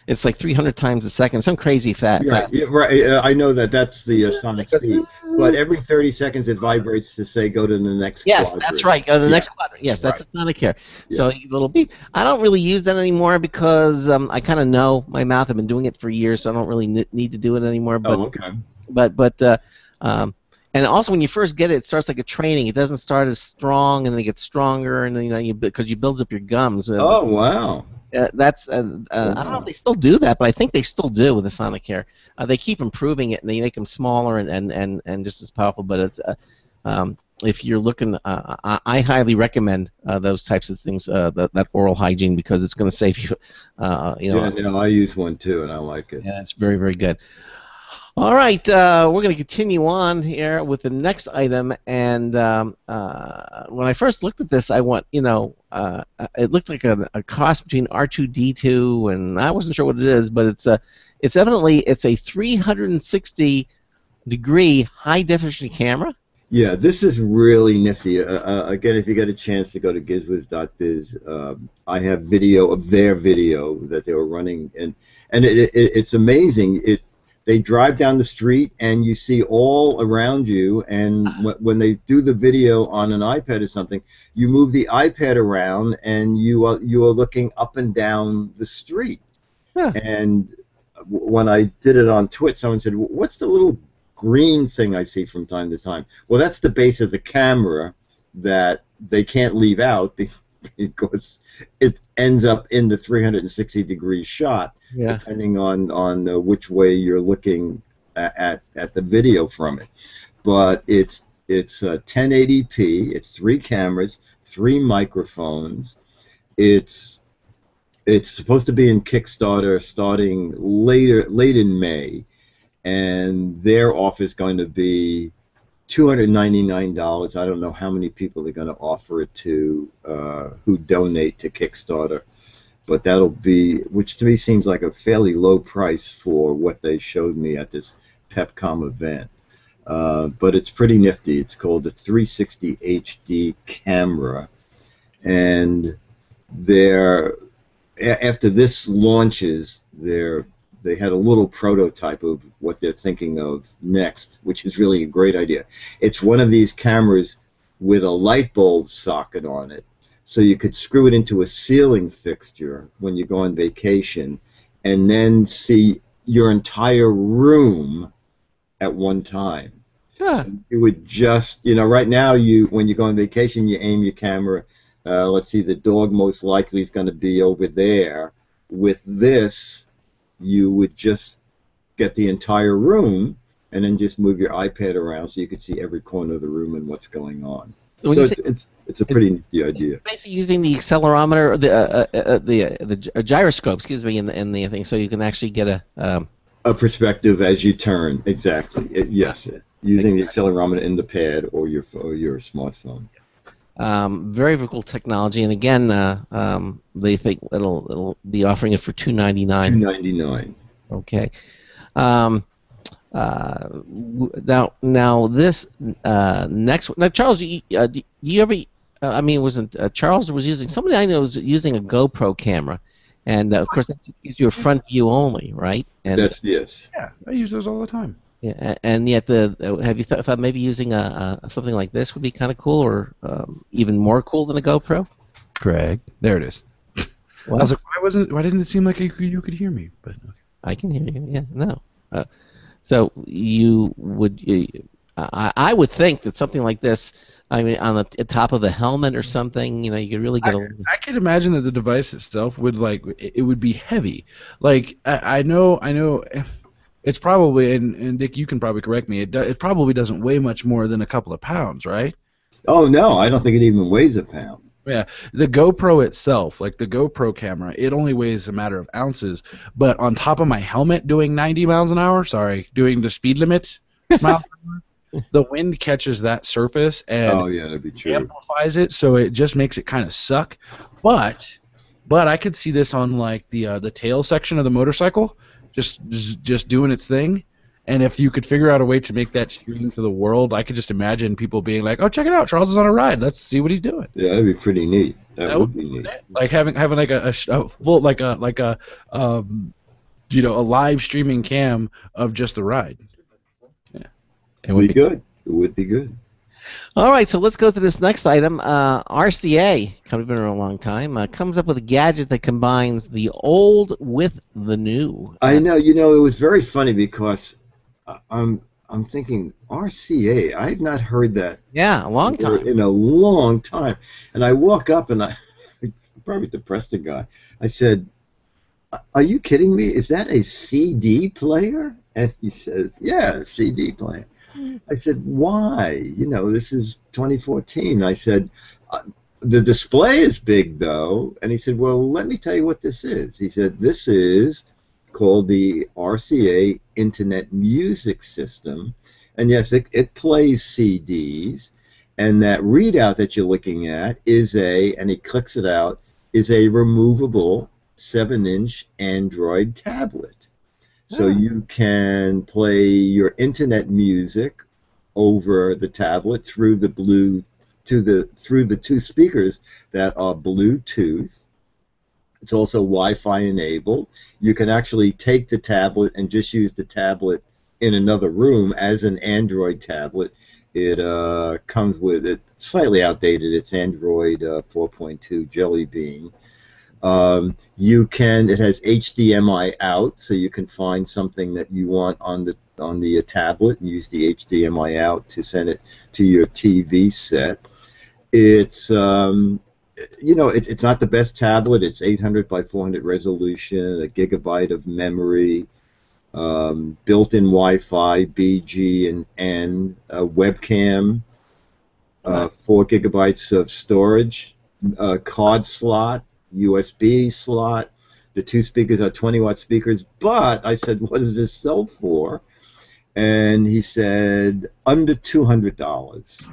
It's like 300 times a second. Some crazy fat. Right, yeah, right. I know that's the sonic speed. But every 30 seconds it vibrates to say go to the next Yes, quadrant. that's right. Go to the next quadrant. Yes, that's Sonicare. Yeah. So a little beep. I don't really use that anymore because I kind of know my mouth. I've been doing it for years, so I don't really need to do it anymore. But, okay. And also, when you first get it, it starts like a training. It doesn't start as strong, and then it gets stronger, and then because you builds up your gums. Oh wow! That's I don't know if they still do that, but I think they still do with the Sonicare. They keep improving it, and they make them smaller and just as powerful. But it's if you're looking, I highly recommend those types of things, that oral hygiene, because it's going to save you. Yeah, I use one too, and I like it. Yeah, it's very, very good. All right, we're going to continue on here with the next item, and when I first looked at this, I went, it looked like a cross between R2-D2, and I wasn't sure what it is, but it's evidently a 360-degree high-definition camera. Yeah, this is really nifty. Again, if you get a chance to go to gizwiz.biz, I have video of their video that they were running, and it's amazing. They drive down the street and you see all around you, and when they do the video on an iPad or something, you move the iPad around and you are looking up and down the street. Yeah. And when I did it on Twitch, someone said, "What's the little green thing I see from time to time?" Well, that's the base of the camera that they can't leave out because it ends up in the 360-degree shot, depending on which way you're looking at the video from it. But it's 1080p. It's 3 cameras, 3 microphones. It's supposed to be in Kickstarter starting late in May, and their offer is going to be $299. I don't know how many people they're going to offer it to who donate to Kickstarter, but that'll be, which to me seems like a fairly low price for what they showed me at this Pepcom event. But it's pretty nifty. It's called the 360 HD camera, and after this launches, they had a little prototype of what they're thinking of next, which is really a great idea. It's one of these cameras with a light bulb socket on it, so you could screw it into a ceiling fixture when you go on vacation, and then see your entire room at one time. Huh. So you would just, right now, when you go on vacation, you aim your camera. Let's see, the dog most likely is going to be over there. With this, you would just get the entire room and then just move your iPad around so you could see every corner of the room and what's going on. So it's a pretty nifty idea. Basically using the accelerometer, or the gyroscope, excuse me, in the thing, so you can actually get a perspective as you turn. Exactly. Yes. Using the accelerometer in the pad or your smartphone. Very, very cool technology, and again, they think it'll be offering it for $299. $299. Okay. Now this next one. Now, Charles, do you ever? Wasn't Charles was using? Somebody I know was using a GoPro camera, and of course that gives you a front view only, right? And yes. Yeah, I use those all the time. Yeah, and yet have you thought maybe using something like this would be kind of cool, or even more cool than a GoPro? Craig, there it is. Well, I was like, why didn't it seem like you could hear me? But okay. I can hear you. Yeah, no. So you would, I would think that something like this, on the top of the helmet or something, you could really get I could imagine that the device itself would it would be heavy. Like I know. It's probably, and Dick, you can probably correct me. It probably doesn't weigh much more than a couple of pounds, right? Oh no, I don't think it even weighs a pound. Yeah, the GoPro itself, like the GoPro camera, it only weighs a matter of ounces. But on top of my helmet, doing 90 miles an hour, doing the speed limit miles an hour, the wind catches that surface and that'd be true. Amplifies it, so it just makes it kind of suck. But I could see this on like the tail section of the motorcycle. Just doing its thing, and if you could figure out a way to make that stream to the world, I could just imagine people being like, "Oh, check it out, Charles is on a ride. Let's see what he's doing." Yeah, that'd be pretty neat. That would be neat. Like having like a full a live streaming cam of just the ride. Yeah, it would be good. It would be good. All right, so let's go to this next item. RCA, been around a long time, comes up with a gadget that combines the old with the new. I know. It was very funny because I'm thinking RCA. I have not heard that. Yeah, a long time. In a long time. And I walk up and I probably depressed a guy. I said, "Are you kidding me? Is that a CD player?" And he says, "Yeah, a CD player." I said, "Why? This is 2014. I said, "The display is big, though." And he said, "Well, let me tell you what this is." He said, "This is called the RCA Internet Music System. And yes, it plays CDs. And that readout that you're looking at is and he clicks it out, is a removable 7-inch Android tablet. So you can play your internet music over the tablet through the through the two speakers that are Bluetooth. It's also Wi-Fi enabled. You can actually take the tablet and just use the tablet in another room as an Android tablet. It comes with it slightly outdated. It's Android 4.2 Jelly Bean. It has HDMI out, so you can find something that you want on the tablet and use the HDMI out to send it to your TV set. It's it's not the best tablet. It's 800 by 400 resolution, a gigabyte of memory, built-in Wi-Fi, BG and N, a webcam, 4 gigabytes of storage, card slot, USB slot. The two speakers are 20-watt speakers. But I said, "What does this sell for?" And he said, "Under $200."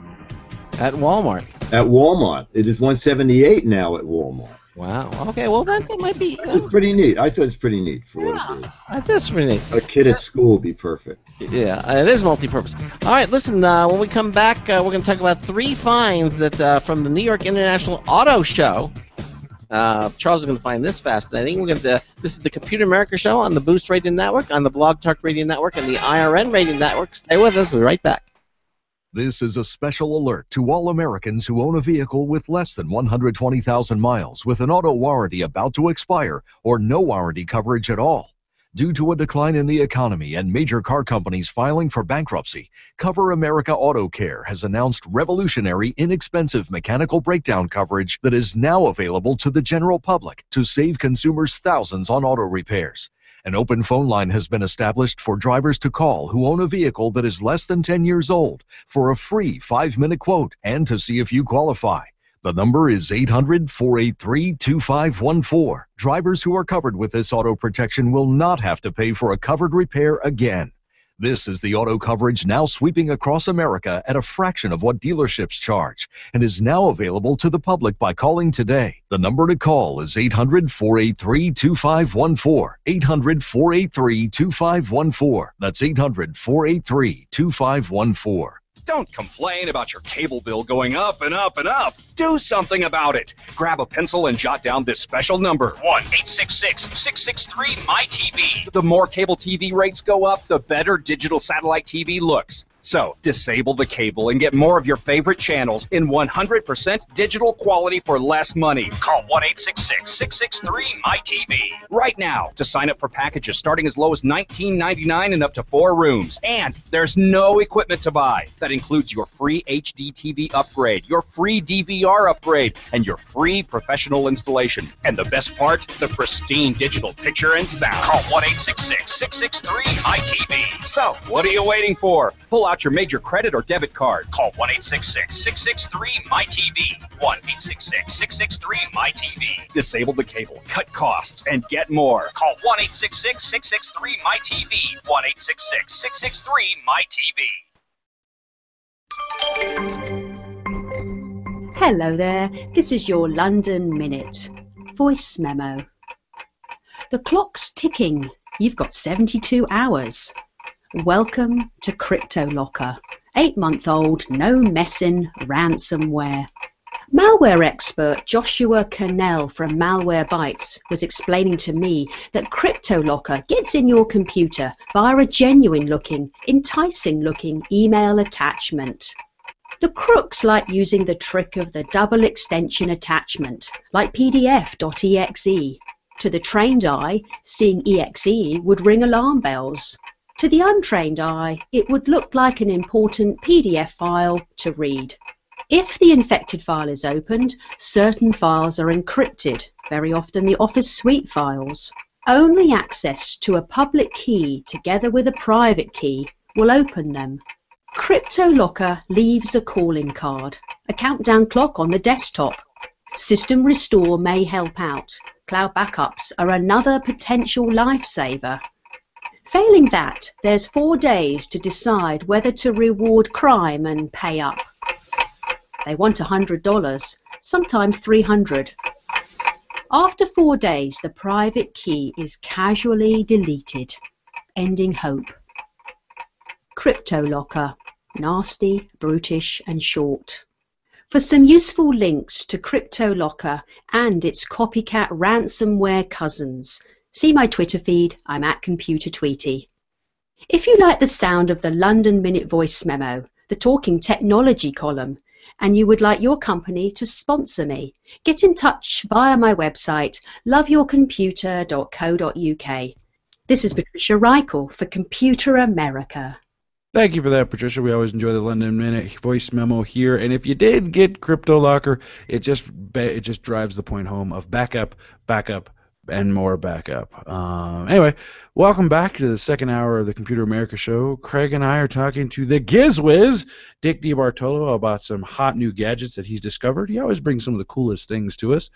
At Walmart. At Walmart. It is $178 now at Walmart. Wow. Okay. Well, that might be. It's pretty neat. I thought it's pretty neat for what it is. That's pretty neat. A kid at school would be perfect. Yeah, it is multi-purpose. All right, listen. When we come back, we're going to talk about 3 finds that from the New York International Auto Show. Charles is going to find this fascinating. We're going to. This is the Computer America Show on the Boost Radio Network, on the Blog Talk Radio Network, and the IRN Radio Network. Stay with us. We'll be right back. This is a special alert to all Americans who own a vehicle with less than 120,000 miles with an auto warranty about to expire or no warranty coverage at all. Due to a decline in the economy and major car companies filing for bankruptcy, Cover America Auto Care has announced revolutionary, inexpensive mechanical breakdown coverage that is now available to the general public to save consumers thousands on auto repairs. An open phone line has been established for drivers to call who own a vehicle that is less than 10 years old for a free 5-minute quote and to see if you qualify. The number is 800-483-2514. Drivers who are covered with this auto protection will not have to pay for a covered repair again. This is the auto coverage now sweeping across America at a fraction of what dealerships charge and is now available to the public by calling today. The number to call is 800-483-2514. 800-483-2514. That's 800-483-2514. Don't complain about your cable bill going up and up and up. Do something about it. Grab a pencil and jot down this special number, 1-866-663-MY-TV. The more cable TV rates go up, the better digital satellite TV looks. So, disable the cable and get more of your favorite channels in 100% digital quality for less money. Call 1-866-663-MY-TV right now to sign up for packages starting as low as $19.99 and up to 4 rooms. And there's no equipment to buy. That includes your free HD TV upgrade, your free DVR upgrade, and your free professional installation. And the best part, the pristine digital picture and sound. Call 1-866-663-MY-TV. So, what are you waiting for? Pull out your major credit or debit card. Call 1-866-663-MY-TV. 1-866-663-MY-TV. Disable the cable, cut costs, and get more. Call 1-866-663-MY-TV. 1-866-663-MY-TV. Hello there, this is your London Minute. Voice memo. The clock's ticking. You've got 72 hours. Welcome to CryptoLocker. 8-month-old, no messing ransomware. Malware expert Joshua Cannell from Malwarebytes was explaining to me that CryptoLocker gets in your computer via a genuine-looking, enticing-looking email attachment. The crooks like using the trick of the double extension attachment, like PDF.exe. To the trained eye, seeing exe would ring alarm bells. To the untrained eye, it would look like an important PDF file to read. If the infected file is opened, certain files are encrypted, very often the Office Suite files. Only access to a public key together with a private key will open them. CryptoLocker leaves a calling card, a countdown clock on the desktop. System restore may help out. Cloud backups are another potential lifesaver. Failing that, there's 4 days to decide whether to reward crime and pay up. They want $100, sometimes $300. After 4 days, the private key is casually deleted, ending hope. CryptoLocker, nasty, brutish, and short. For some useful links to CryptoLocker and its copycat ransomware cousins, see my Twitter feed. I'm at Computer Tweety. If you like the sound of the London Minute voice memo, the Talking Technology column, and you would like your company to sponsor me, get in touch via my website, loveyourcomputer.co.uk. This is Patricia Reichel for Computer America. Thank you for that, Patricia. We always enjoy the London Minute voice memo here. And if you did get CryptoLocker, it just drives the point home of backup, and more backup. Anyway, welcome back to the second hour of the Computer America Show. Craig and I are talking to the GizWiz, Dick DeBartolo, about some hot new gadgets that he's discovered. He always brings some of the coolest things to us.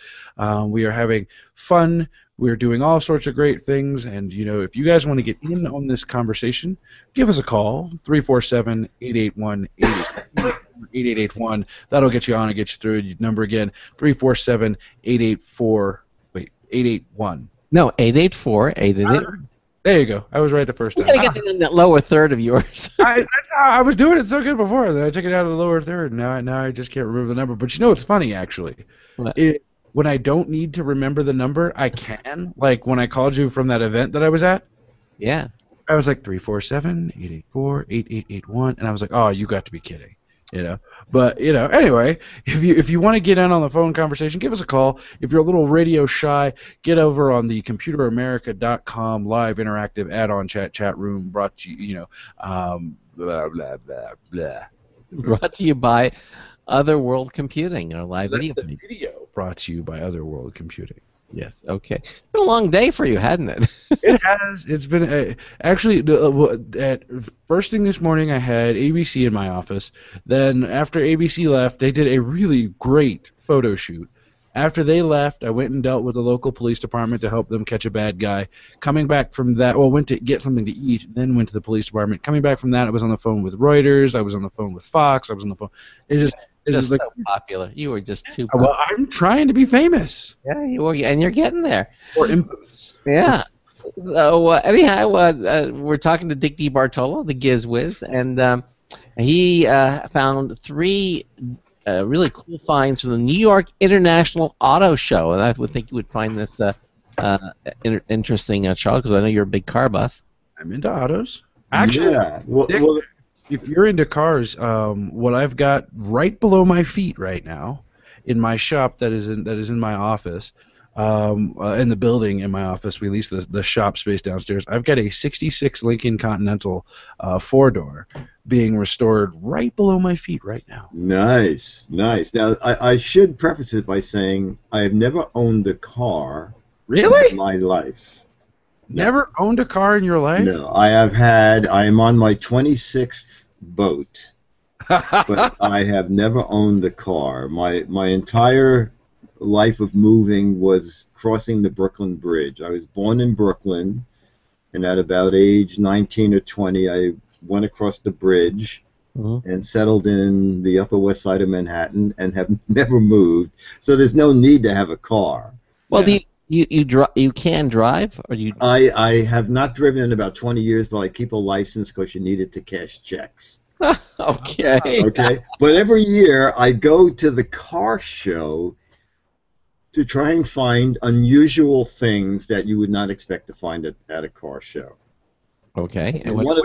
We are having fun We're doing all sorts of great things, and if you guys want to get in on this conversation, give us a call, 347-881-8881. That'll get you on and get you through. Number again, 347-884-881. No, 884-888. There you go. I was right the first You time. gotta get in that lower third of yours. That's how I was doing it so good before. Then I took it out of the lower third. Now I just can't remember the number. But it's funny actually. When I don't need to remember the number, I can. Like when I called you from that event that I was at. Yeah. I was like 347-884-8881, and I was like, oh, you got to be kidding. But anyway, if you want to get in on the phone conversation, give us a call. If you're a little radio shy, get over on the ComputerAmerica.com live interactive add-on chat room brought to you, blah blah blah blah. Brought to you by Otherworld Computing, our live video. Video brought to you by Otherworld Computing. Yes. Okay. It's been a long day for you, hadn't it? It has. It's been actually at first thing this morning. I had ABC in my office. Then after ABC left, they did a really great photo shoot. After they left, I went and dealt with the local police department to help them catch a bad guy. Coming back from that, went to get something to eat, then went to the police department. Coming back from that, I was on the phone with Reuters. I was on the phone with Fox. I was on the phone. It's just so popular. You were just too popular. Well, I'm trying to be famous. Yeah, you were, and you're getting there. Or infamous. Yeah. So anyhow, we're talking to Dick DeBartolo, the Giz Wiz, and he found 3 really cool finds from the New York International Auto Show, and I would think you would find this interesting, Charles, because I know you're a big car buff. I'm into autos. Actually, yeah. Dick, if you're into cars, what I've got right below my feet right now, in my shop that is in my office, in the building in my office, we lease the shop space downstairs. I've got a '66 Lincoln Continental 4-door being restored right below my feet right now. Nice. Now, I should preface it by saying I have never owned a car really in my life. Never owned a car in your life? No, I am on my 26th boat, but I have never owned a car. My entire life of moving was crossing the Brooklyn Bridge. I was born in Brooklyn, and at about age 19 or 20, I went across the bridge and settled in the Upper West Side of Manhattan and have never moved. So there's no need to have a car. Well, yeah. You can drive, or you? I have not driven in about 20 years, but I keep a license because you need it to cash checks. Okay. Okay. But every year I go to the car show to try and find unusual things that you would not expect to find at a car show. Okay. And one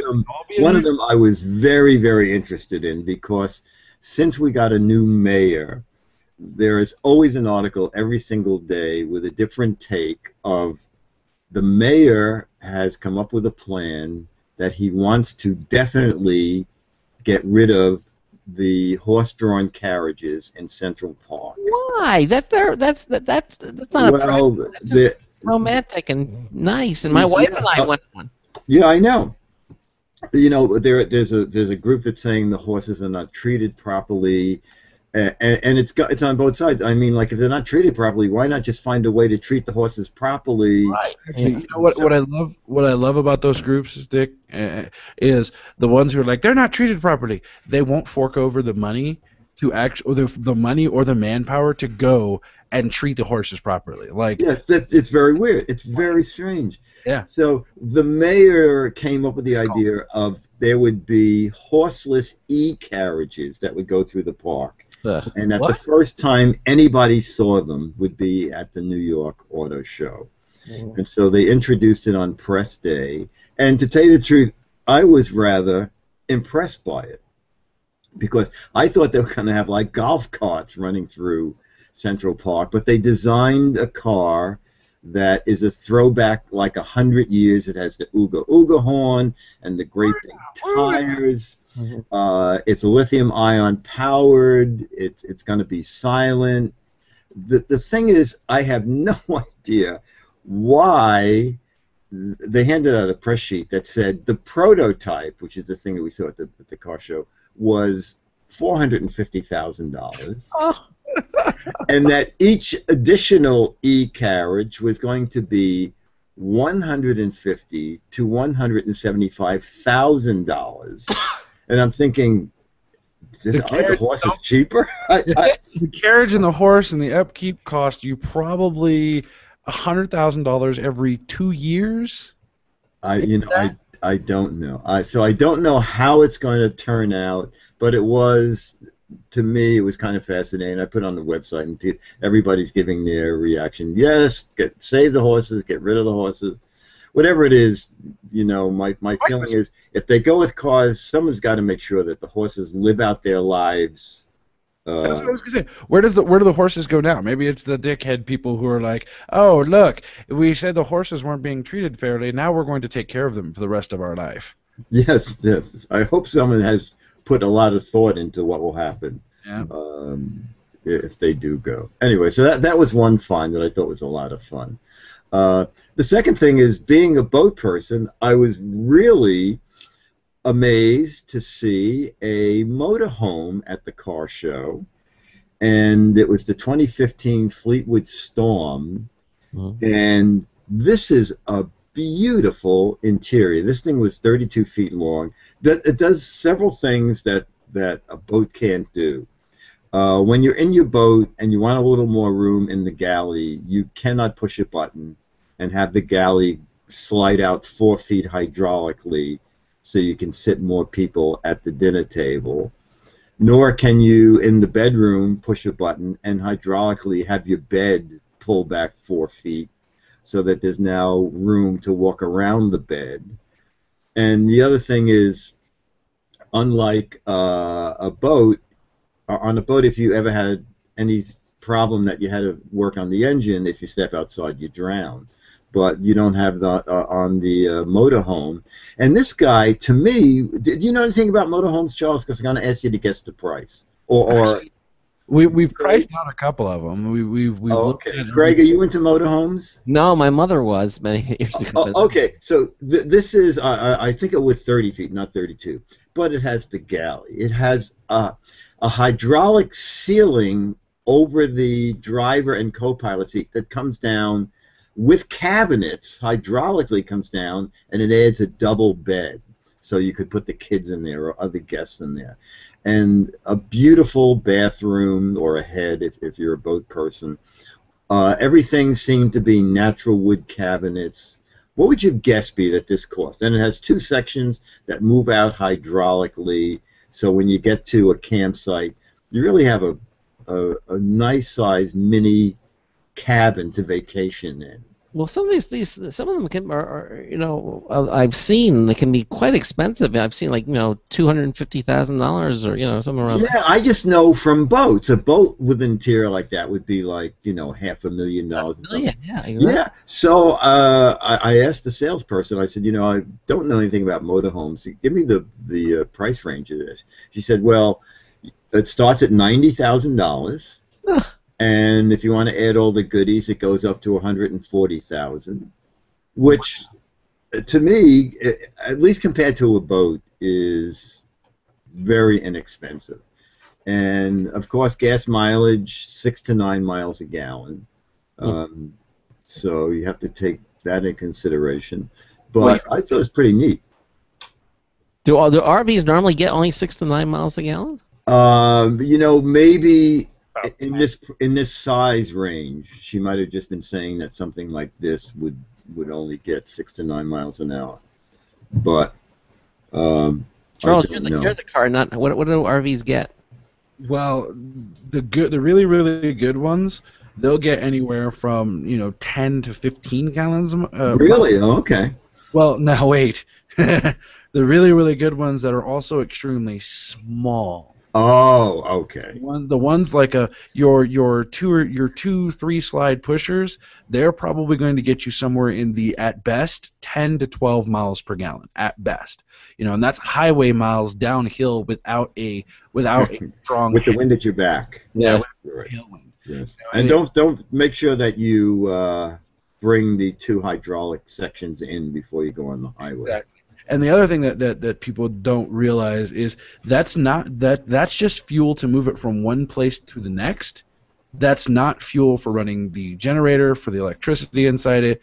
of them I was very, very interested in, because since we got a new mayor, there is always an article every single day with a different take of the mayor has come up with a plan that he wants to definitely get rid of the horse-drawn carriages in Central Park. Why? That's not that's romantic and nice. And my wife and I went one. Yeah, I know. There's a group that's saying the horses are not treated properly. And it's on both sides. I mean, like, if they're not treated properly, why not just find a way to treat the horses properly? Right. Actually, you know what I love about those groups, Dick, is the ones who are like, they're not treated properly. They won't fork over the money to or the money or the manpower to go and treat the horses properly. Like, yes, it's very weird. It's very strange. Yeah. So the mayor came up with the idea of there would be horseless e-carriages that would go through the park. And at the first time anybody saw them would be at the New York Auto Show. And so they introduced it on press day. And to tell you the truth, I was rather impressed by it, because I thought they were going to have like golf carts running through Central Park, but they designed a car that is a throwback like 100 years. It has the Ooga Ooga horn and the great big tires. It's lithium-ion powered. It's going to be silent. The thing is, I have no idea why they handed out a press sheet that said the prototype, which is the thing that we saw at the car show, was $450,000. and that each additional e-carriage was going to be $150,000 to $175,000. And I'm thinking, aren't the horses cheaper? The carriage and the horse and the upkeep cost you probably $100,000 every 2 years. I don't know. So I don't know how it's going to turn out, but it was, to me, it was kind of fascinating. I put it on the website, and everybody's giving their reaction. Yes, save the horses, get rid of the horses. Whatever it is, my feeling is if they go with cars, someone's got to make sure that the horses live out their lives. That's what I was gonna say. Where do the horses go now? Maybe it's the dickhead people who are like, "Oh, look, we said the horses weren't being treated fairly. Now we're going to take care of them for the rest of our life." Yes. I hope someone has put a lot of thought into what will happen if they do go. Anyway, so that was one find that I thought was a lot of fun. The second thing is, being a boat person, I was really amazed to see a motorhome at the car show, and it was the 2015 Fleetwood Storm, and this is a beautiful interior. This thing was 32 feet long. It does several things that a boat can't do. When you're in your boat and you want a little more room in the galley, you cannot push a button and have the galley slide out 4 feet hydraulically so you can sit more people at the dinner table. Nor can you, in the bedroom, push a button and hydraulically have your bed pull back 4 feet so that there's now room to walk around the bed. And the other thing is, unlike a boat, on a boat, if you ever had any problem that you had to work on the engine, if you step outside, you drown. But you don't have that on the motorhome. And this guy, to me, do you know anything about motorhomes, Charles? Because I'm going to ask you to guess the price. Actually, we've priced out a couple of them. We've looked okay. at Craig, are you into motorhomes? No, my mother was many years ago. Okay, so this is, I think it was 30 feet, not 32. But it has the galley. It has a hydraulic ceiling over the driver and co-pilot seat that comes down with cabinets, hydraulically comes down, and it adds a double bed. So you could put the kids in there or other guests in there. And a beautiful bathroom or a head if you're a boat person. Everything seemed to be natural wood cabinets. What would your guess be that this cost? And it has 2 sections that move out hydraulically. So when you get to a campsite, you really have a nice-sized mini cabin to vacation in. Well, some of these some of them are I've seen they can be quite expensive. I've seen $250,000 or somewhere around. Yeah, I just know from boats. A boat with an interior like that would be like $500,000. Yeah. So I asked the salesperson. I said, I don't know anything about motorhomes. Give me the price range of this. She said, well, it starts at $90,000. And if you want to add all the goodies, it goes up to $140,000, which, to me, at least compared to a boat, is very inexpensive. And of course, gas mileage 6 to 9 miles a gallon. So you have to take that in consideration. But I thought it was pretty neat. Do RVs normally get only 6 to 9 miles a gallon? Maybe. In this size range, she might have just been saying that something like this would only get 6 to 9 miles an hour. But Charles, you're the car. Not what do RVs get? Well, the really really good ones, they'll get anywhere from 10 to 15 gallons. Really? Okay. Well, now wait. The really really good ones that are also extremely small. Oh, okay. The ones like your 2-3 slide pushers, they're probably going to get you somewhere in the at best 10 to 12 miles per gallon at best. And that's highway miles downhill without a strong with the wind at your back. Yeah, right. Tailwind. Yes. And don't make sure that you bring the 2 hydraulic sections in before you go on the highway. Exactly. And the other thing that people don't realize is that's just fuel to move it from one place to the next. that's not fuel for running the generator, for the electricity inside it.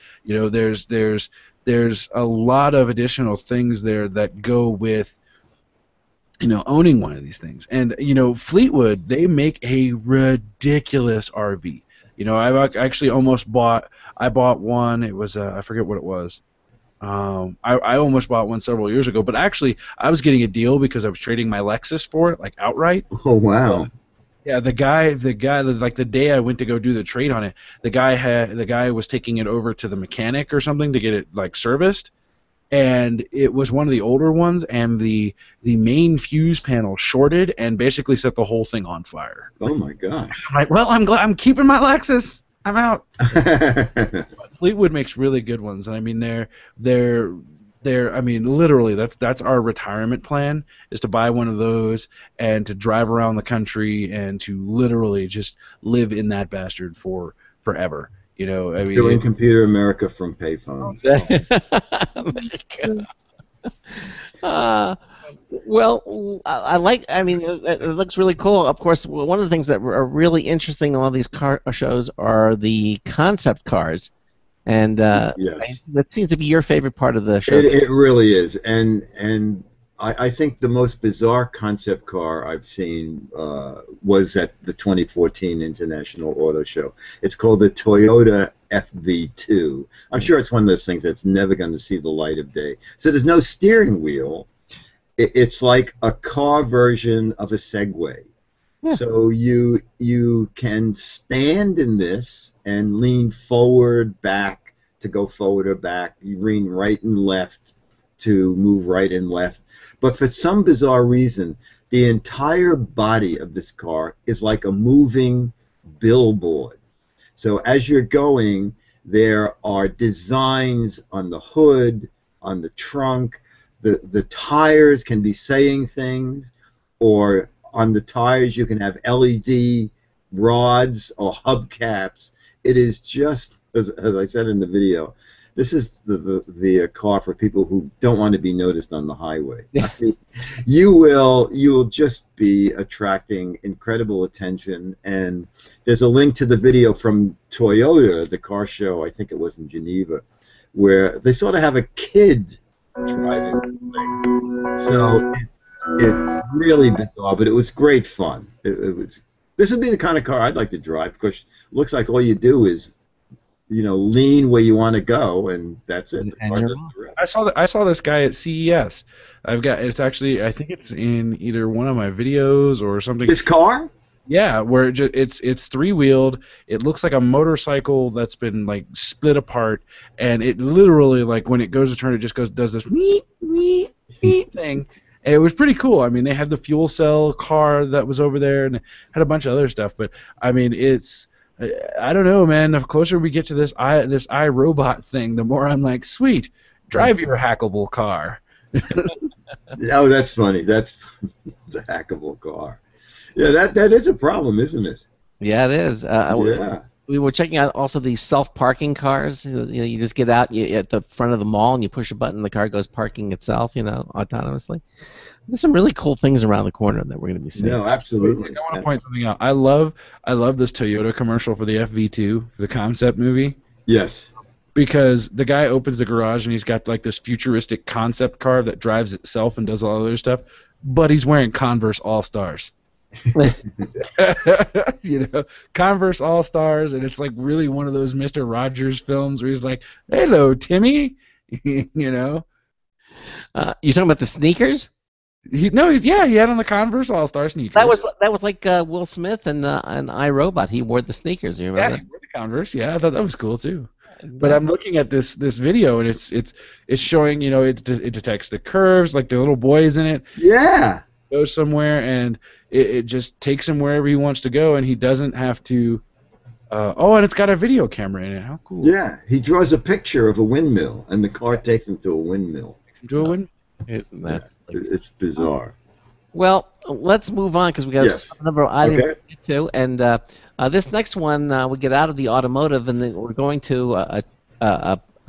There's a lot of additional things there that go with owning one of these things. And Fleetwood, they make a ridiculous RV. I've actually I bought one. It was I forget what it was. I almost bought one several years ago, but actually I was getting a deal because I was trading my Lexus for it, like outright. Oh wow! Yeah, the guy, like the day I went to go do the trade on it, the guy was taking it over to the mechanic or something to get it like serviced, and it was one of the older ones, and the main fuse panel shorted and basically set the whole thing on fire. Oh my gosh! I'm like, well, I'm glad I'm keeping my Lexus. I'm out. Fleetwood makes really good ones, and I mean they're I mean literally that's our retirement plan, is to buy one of those and to drive around the country and to literally just live in that bastard for forever. I mean, Doing Computer America from payphones. Well, I mean, it looks really cool. Of course, one of the things that are really interesting in a lot of these car shows are the concept cars. And yes. That seems to be your favorite part of the show. It really is. And I think the most bizarre concept car I've seen was at the 2014 International Auto Show. It's called the Toyota FV2. I'm sure it's one of those things that's never going to see the light of day. So there's no steering wheel. It's like a car version of a Segway. Yeah. So you can stand in this and lean forward, back to go forward or back. You lean right and left to move right and left. But for some bizarre reason, the entire body of this car is like a moving billboard. So as you're going, there are designs on the hood, on the trunk. The tires can be saying things, or on the tires you can have LED rods or hubcaps. It is just, as I said in the video, this is the car for people who don't want to be noticed on the highway. I mean, you will just be attracting incredible attention. And there's a link to the video from Toyota, the car show, I think it was in Geneva, where they sort of have a kid driving the thing. So it really bizarre, but it was great fun. This would be the kind of car I'd like to drive, because it looks like all you do is lean where you want to go, and that's it. I saw this guy at CES. It's actually, I think it's in either one of my videos or something. This car? Yeah, where it's three-wheeled. It looks like a motorcycle that's been like split apart, and it literally, like, when it goes to turn, it just does this thing. And it was pretty cool. I mean, they had the fuel cell car that was over there, and had a bunch of other stuff. But I mean, I don't know, man. The closer we get to this iRobot thing, the more I'm like, sweet, drive your hackable car. Oh, that's funny. That's funny. The hackable car. Yeah, that is a problem, isn't it? Yeah, it is. Yeah. We were checking out also these self-parking cars. You just get out at the front of the mall and you push a button, the car goes parking itself, autonomously. There's some really cool things around the corner that we're going to be seeing. No, absolutely. I want to point something out. I love this Toyota commercial for the FV2, the concept movie. Yes. Because the guy opens the garage and he's got like this futuristic concept car that drives itself and does all other stuff, but he's wearing Converse All-Stars. Converse All-Stars, and it's like really one of those Mr. Rogers films where he's like, "Hello, Timmy," You talking about the sneakers? He had on the Converse All-Star sneakers. That was like Will Smith and iRobot. He wore the sneakers. You remember that? He wore the Converse. Yeah, I thought that was cool too. But I'm looking at this video, and it's showing, it detects the curves, like the little boy is in it. Yeah. Goes somewhere, and it just takes him wherever he wants to go, and he doesn't have to. And it's got a video camera in it. How cool! Yeah, he draws a picture of a windmill, and the car takes him to a windmill. Isn't that? It's bizarre. Well, let's move on because we got a number of items to get to, and this next one we get out of the automotive, and then we're going to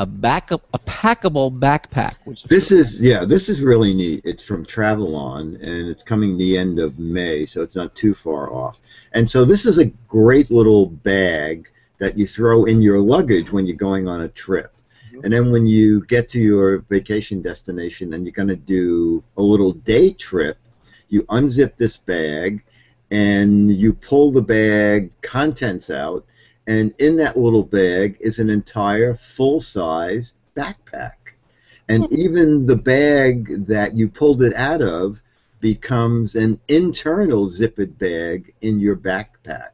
packable backpack. This is really neat. It's from Travelon, and it's coming the end of May, so it's not too far off. And so this is a great little bag that you throw in your luggage when you're going on a trip. And then when you get to your vacation destination and you're going to do a little day trip, you unzip this bag and you pull the bag contents out, and in that little bag is an entire full-size backpack. And even the bag that you pulled it out of becomes an internal zippered bag in your backpack.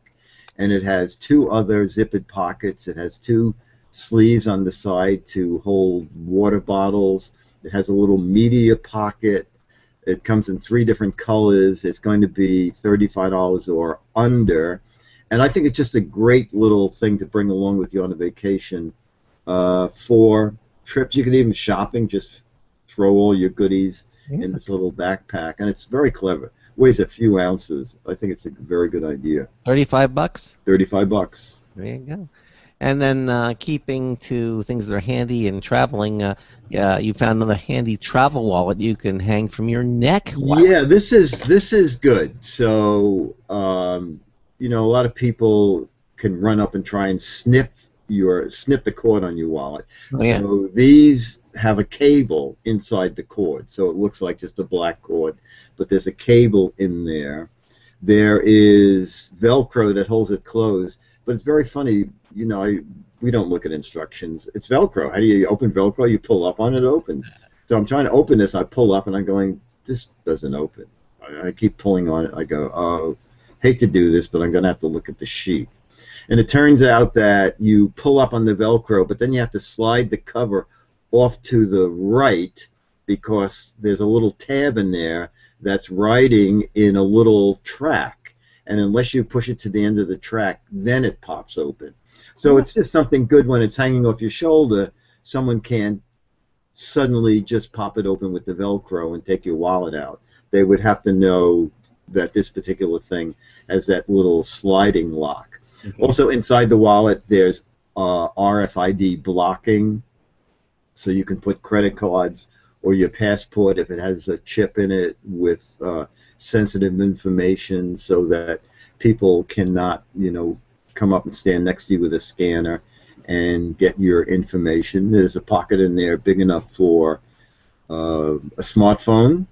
And it has 2 other zippered pockets. It has 2 sleeves on the side to hold water bottles. It has a little media pocket. It comes in 3 different colors. It's going to be $35 or under. And I think it's just a great little thing to bring along with you on a vacation for trips. You can even shopping, just throw all your goodies in this little backpack. And it's very clever. Weighs a few ounces. I think it's a very good idea. $35? $35. There you go. And then keeping to things that are handy and traveling, you found another handy travel wallet you can hang from your neck. Wow. Yeah, this is good. So you know, a lot of people can run up and try and snip the cord on your wallet. Oh, yeah. So these have a cable inside the cord, so it looks like just a black cord, but there's a cable in there. There is Velcro that holds it closed, but it's very funny. You know, we don't look at instructions. It's Velcro. How do you open Velcro? You pull up on it, it opens. So I'm trying to open this. I pull up, and I'm going, this doesn't open. I keep pulling on it. I go, oh, hate to do this, but I'm going to have to look at the sheet. And it turns out that you pull up on the Velcro, but then you have to slide the cover off to the right because there's a little tab in there that's riding in a little track. And unless you push it to the end of the track, then it pops open. So it's just something good when it's hanging off your shoulder. Someone can't suddenly just pop it open with the Velcro and take your wallet out. They would have to know that this particular thing has that little sliding lock. Also inside the wallet there's RFID blocking, so you can put credit cards or your passport if it has a chip in it with sensitive information so that people cannot, you know, come up and stand next to you with a scanner and get your information. There's a pocket in there big enough for a smartphone,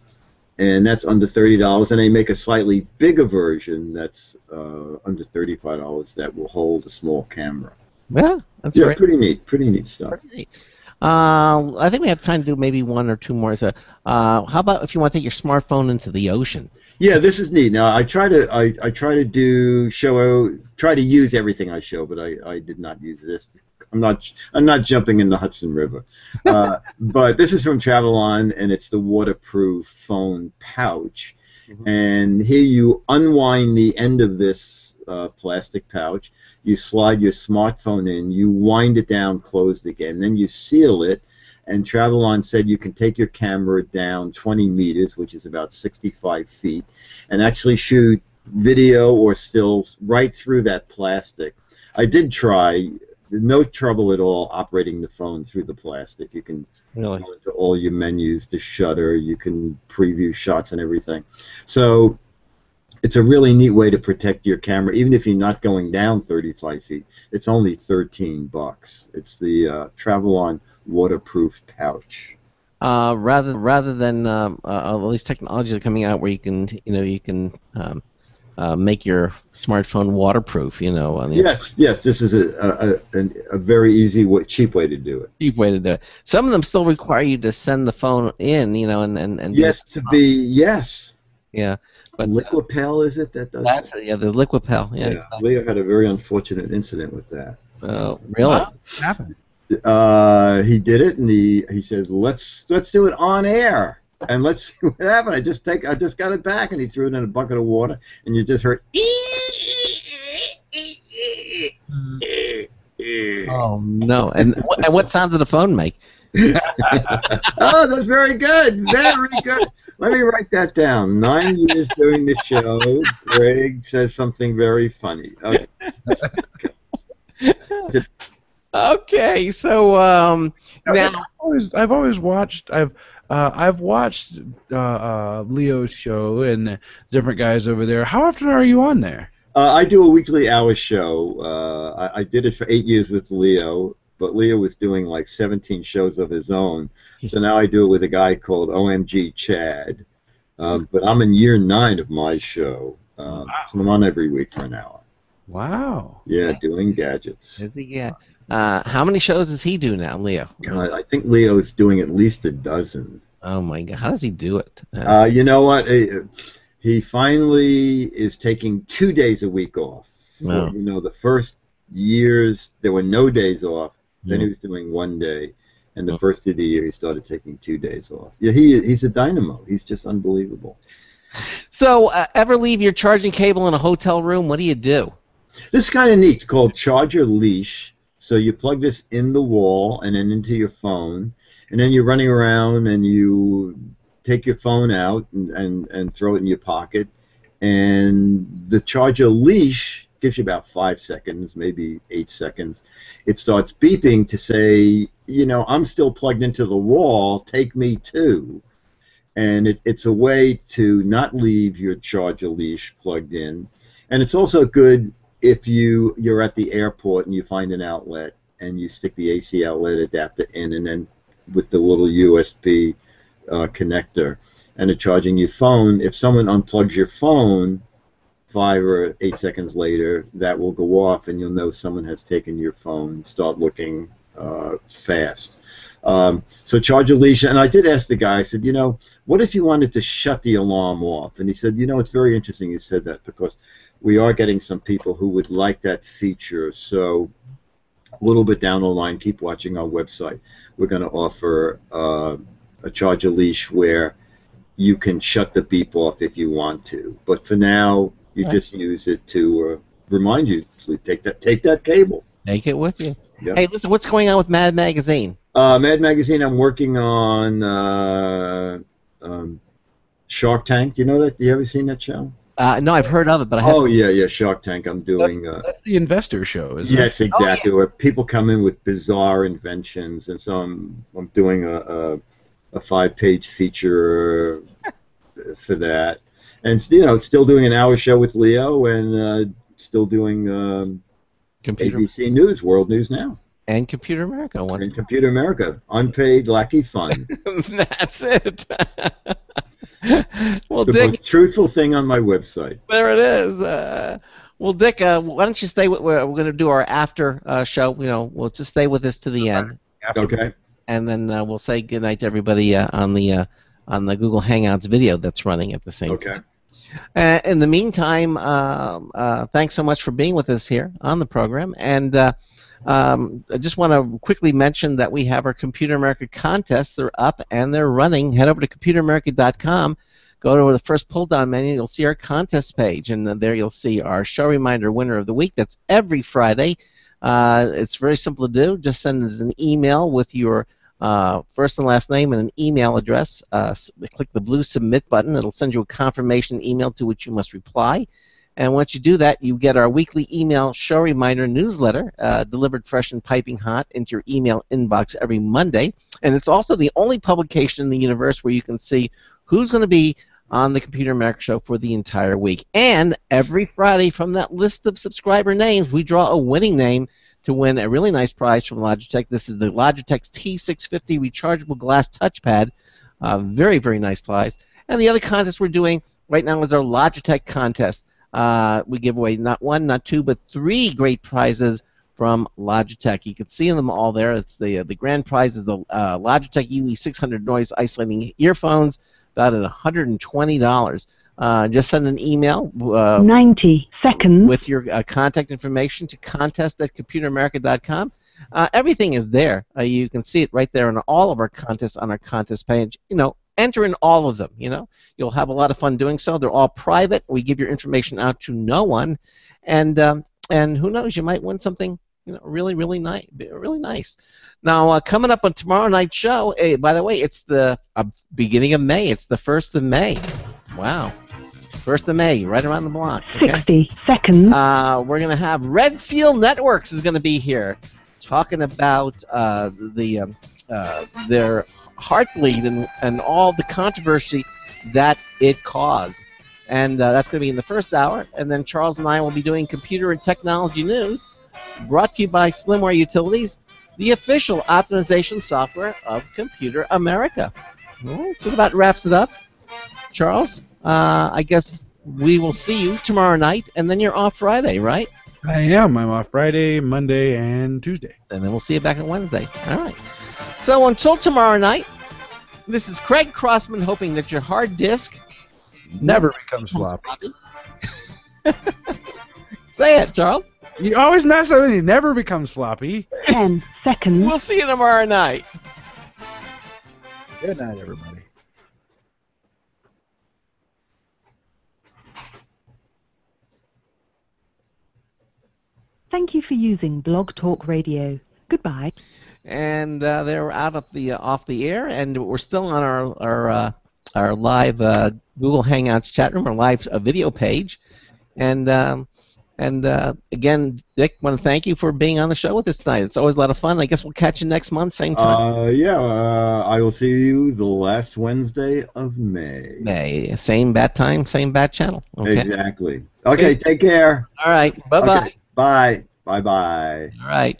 and that's under $30. And they make a slightly bigger version that's under $35 that will hold a small camera. Yeah, that's yeah, great. pretty neat stuff. Pretty neat. I think we have time to do maybe 1 or 2 more. So, how about if you want to take your smartphone into the ocean? Yeah, this is neat. Now I try to use everything I show, but I did not use this. I'm not jumping in the Hudson River. But this is from Travelon, and it's the waterproof phone pouch. And here you unwind the end of this plastic pouch. You slide your smartphone in. You wind it down, closed again. Then you seal it. And Travelon said you can take your camera down 20 meters, which is about 65 feet, and actually shoot video or stills right through that plastic. I did try. No trouble at all operating the phone through the plastic. You can go into all your menus, the shutter, you can preview shots and everything. So it's a really neat way to protect your camera, even if you're not going down 35 feet. It's only $13. It's the Travelon waterproof pouch. Rather than all these technologies are coming out where you can make your smartphone waterproof, you know. I mean, yes. This is a very easy, cheap way to do it. Cheap way to do it. Some of them still require you to send the phone in, you know, and yes, yes. Yeah, but Liquipel is it that does? That's it, yeah, the Liquipel. Yeah, exactly. Leo had a very unfortunate incident with that. Oh, really? What happened? He did it, and he said, "Let's do it on air." And let's see what happened. I just got it back, and he threw it in a bucket of water, and you just heard. Oh no! And what sound did the phone make? Oh, that's very good. Very good. Let me write that down. 9 years doing the show. Greg says something very funny. Okay. Okay, so now I've always watched. I've watched Leo's show and different guys over there. How often are you on there? I do a weekly hour show. I did it for 8 years with Leo, but Leo was doing like 17 shows of his own. So now I do it with a guy called OMG Chad. But I'm in year 9 of my show. So I'm on every week for an hour. Wow. Yeah, doing gadgets. Is he? Yeah. How many shows does he do now, Leo? God, I think Leo's doing at least a dozen. Oh my God! How does he do it? You know what? He finally is taking 2 days a week off. Wow. You know, the first years there were no days off. Then he was doing 1 day, and the first of the year he started taking 2 days off. Yeah, he's a dynamo. He's just unbelievable. So, ever leave your charging cable in a hotel room? What do you do? This is kind of neat. It's called Charger Leash. So you plug this in the wall and then into your phone, and then you're running around and you take your phone out and throw it in your pocket, and the Charger Leash gives you about 5 seconds, maybe 8 seconds. It starts beeping to say, you know, I'm still plugged into the wall, take me too. And it's a way to not leave your Charger Leash plugged in. And it's also good if you're at the airport and you find an outlet and you stick the AC outlet adapter in, and then with the little USB connector and it's charging your phone, if someone unplugs your phone 5 or 8 seconds later, that will go off and you'll know someone has taken your phone. Start looking fast. So Charger Leash, and I did ask the guy, I said, you know, what if you wanted to shut the alarm off? And he said, you know, it's very interesting you said that, because we are getting some people who would like that feature. So a little bit down the line, keep watching our website. We're going to offer a Charger Leash where you can shut the beep off if you want to. But for now, you just use it to remind you to take that cable. Take it with you. Yep. Hey, listen, what's going on with Mad Magazine? Mad Magazine, I'm working on Shark Tank. Do you know that? Do you ever seen that show? No, I've heard of it, but I haven't. Oh, yeah, Shark Tank. I'm doing... That's the investor show, isn't yes, it? exactly, where people come in with bizarre inventions, and so I'm doing a 5-page feature for that. And, you know, still doing an hour show with Leo, and still doing ABC News, World News Now. And Computer America. And Computer America. Unpaid, lackey fun. That's it. Well, the Dick, most truthful thing on my website. There it is. Well, Dick, why don't you stay with? We're going to do our after show. You know, we'll just stay with us to the end. Okay. And then we'll say goodnight to everybody on the Google Hangouts video that's running at the same time. In the meantime, thanks so much for being with us here on the program. And I just want to quickly mention that we have our Computer America contests. They're up and they're running. Head over to computeramerica.com. Go to the first pull-down menu. You'll see our contest page, and there you'll see our show reminder winner of the week. That's every Friday. It's very simple to do. Just send us an email with your first and last name and an email address. Click the blue submit button. It'll send you a confirmation email to which you must reply. And once you do that, you get our weekly email show reminder newsletter delivered fresh and piping hot into your email inbox every Monday. And it's also the only publication in the universe where you can see who's going to be on the Computer America Show for the entire week. And every Friday from that list of subscriber names, we draw a winning name to win a really nice prize from Logitech. This is the Logitech T650 rechargeable glass touchpad. Very, very nice prize. And the other contest we're doing right now is our Logitech contest. We give away not 1, not 2, but 3 great prizes from Logitech. You can see them all there. It's the grand prize is the Logitech UE600 noise isolating earphones, about at $120. Just send an email 90 seconds with your contact information to contest@computeramerica.com. Everything is there. You can see it right there in all of our contests on our contest page. You know, enter in all of them. You know, you'll have a lot of fun doing so. They're all private. We give your information out to no one, and who knows, you might win something. You know, really, really nice, really nice. Now, coming up on tomorrow night's show. By the way, it's the beginning of May. It's the 1st of May. Wow. 1st of May, right around the block. Okay? 60 seconds. We're going to have Red Seal Networks is going to be here. talking about their Heartbleed and all the controversy that it caused. And that's going to be in the first hour. And then Charles and I will be doing computer and technology news, brought to you by Slimware Utilities, the official optimization software of Computer America. Well, so that about wraps it up. Charles, I guess we will see you tomorrow night, and then you're off Friday, right? I am. I'm off Friday, Monday, and Tuesday. And then we'll see you back on Wednesday. All right. So until tomorrow night, this is Craig Crossman hoping that your hard disk never becomes floppy. Say it, Charles. You always mess up and it never becomes floppy. 10 seconds. We'll see you tomorrow night. Good night, everybody. Thank you for using Blog Talk Radio. Goodbye. And they're out of off the air, and we're still on our live Google Hangouts chat room, our live video page. And again, Dick, want to thank you for being on the show with us tonight. It's always a lot of fun. I guess we'll catch you next month, same time. I will see you the last Wednesday of May. May, same bat time, same bat channel. Okay. Exactly. Okay, take care. All right. Bye-bye. Okay, bye. Bye-bye. All right.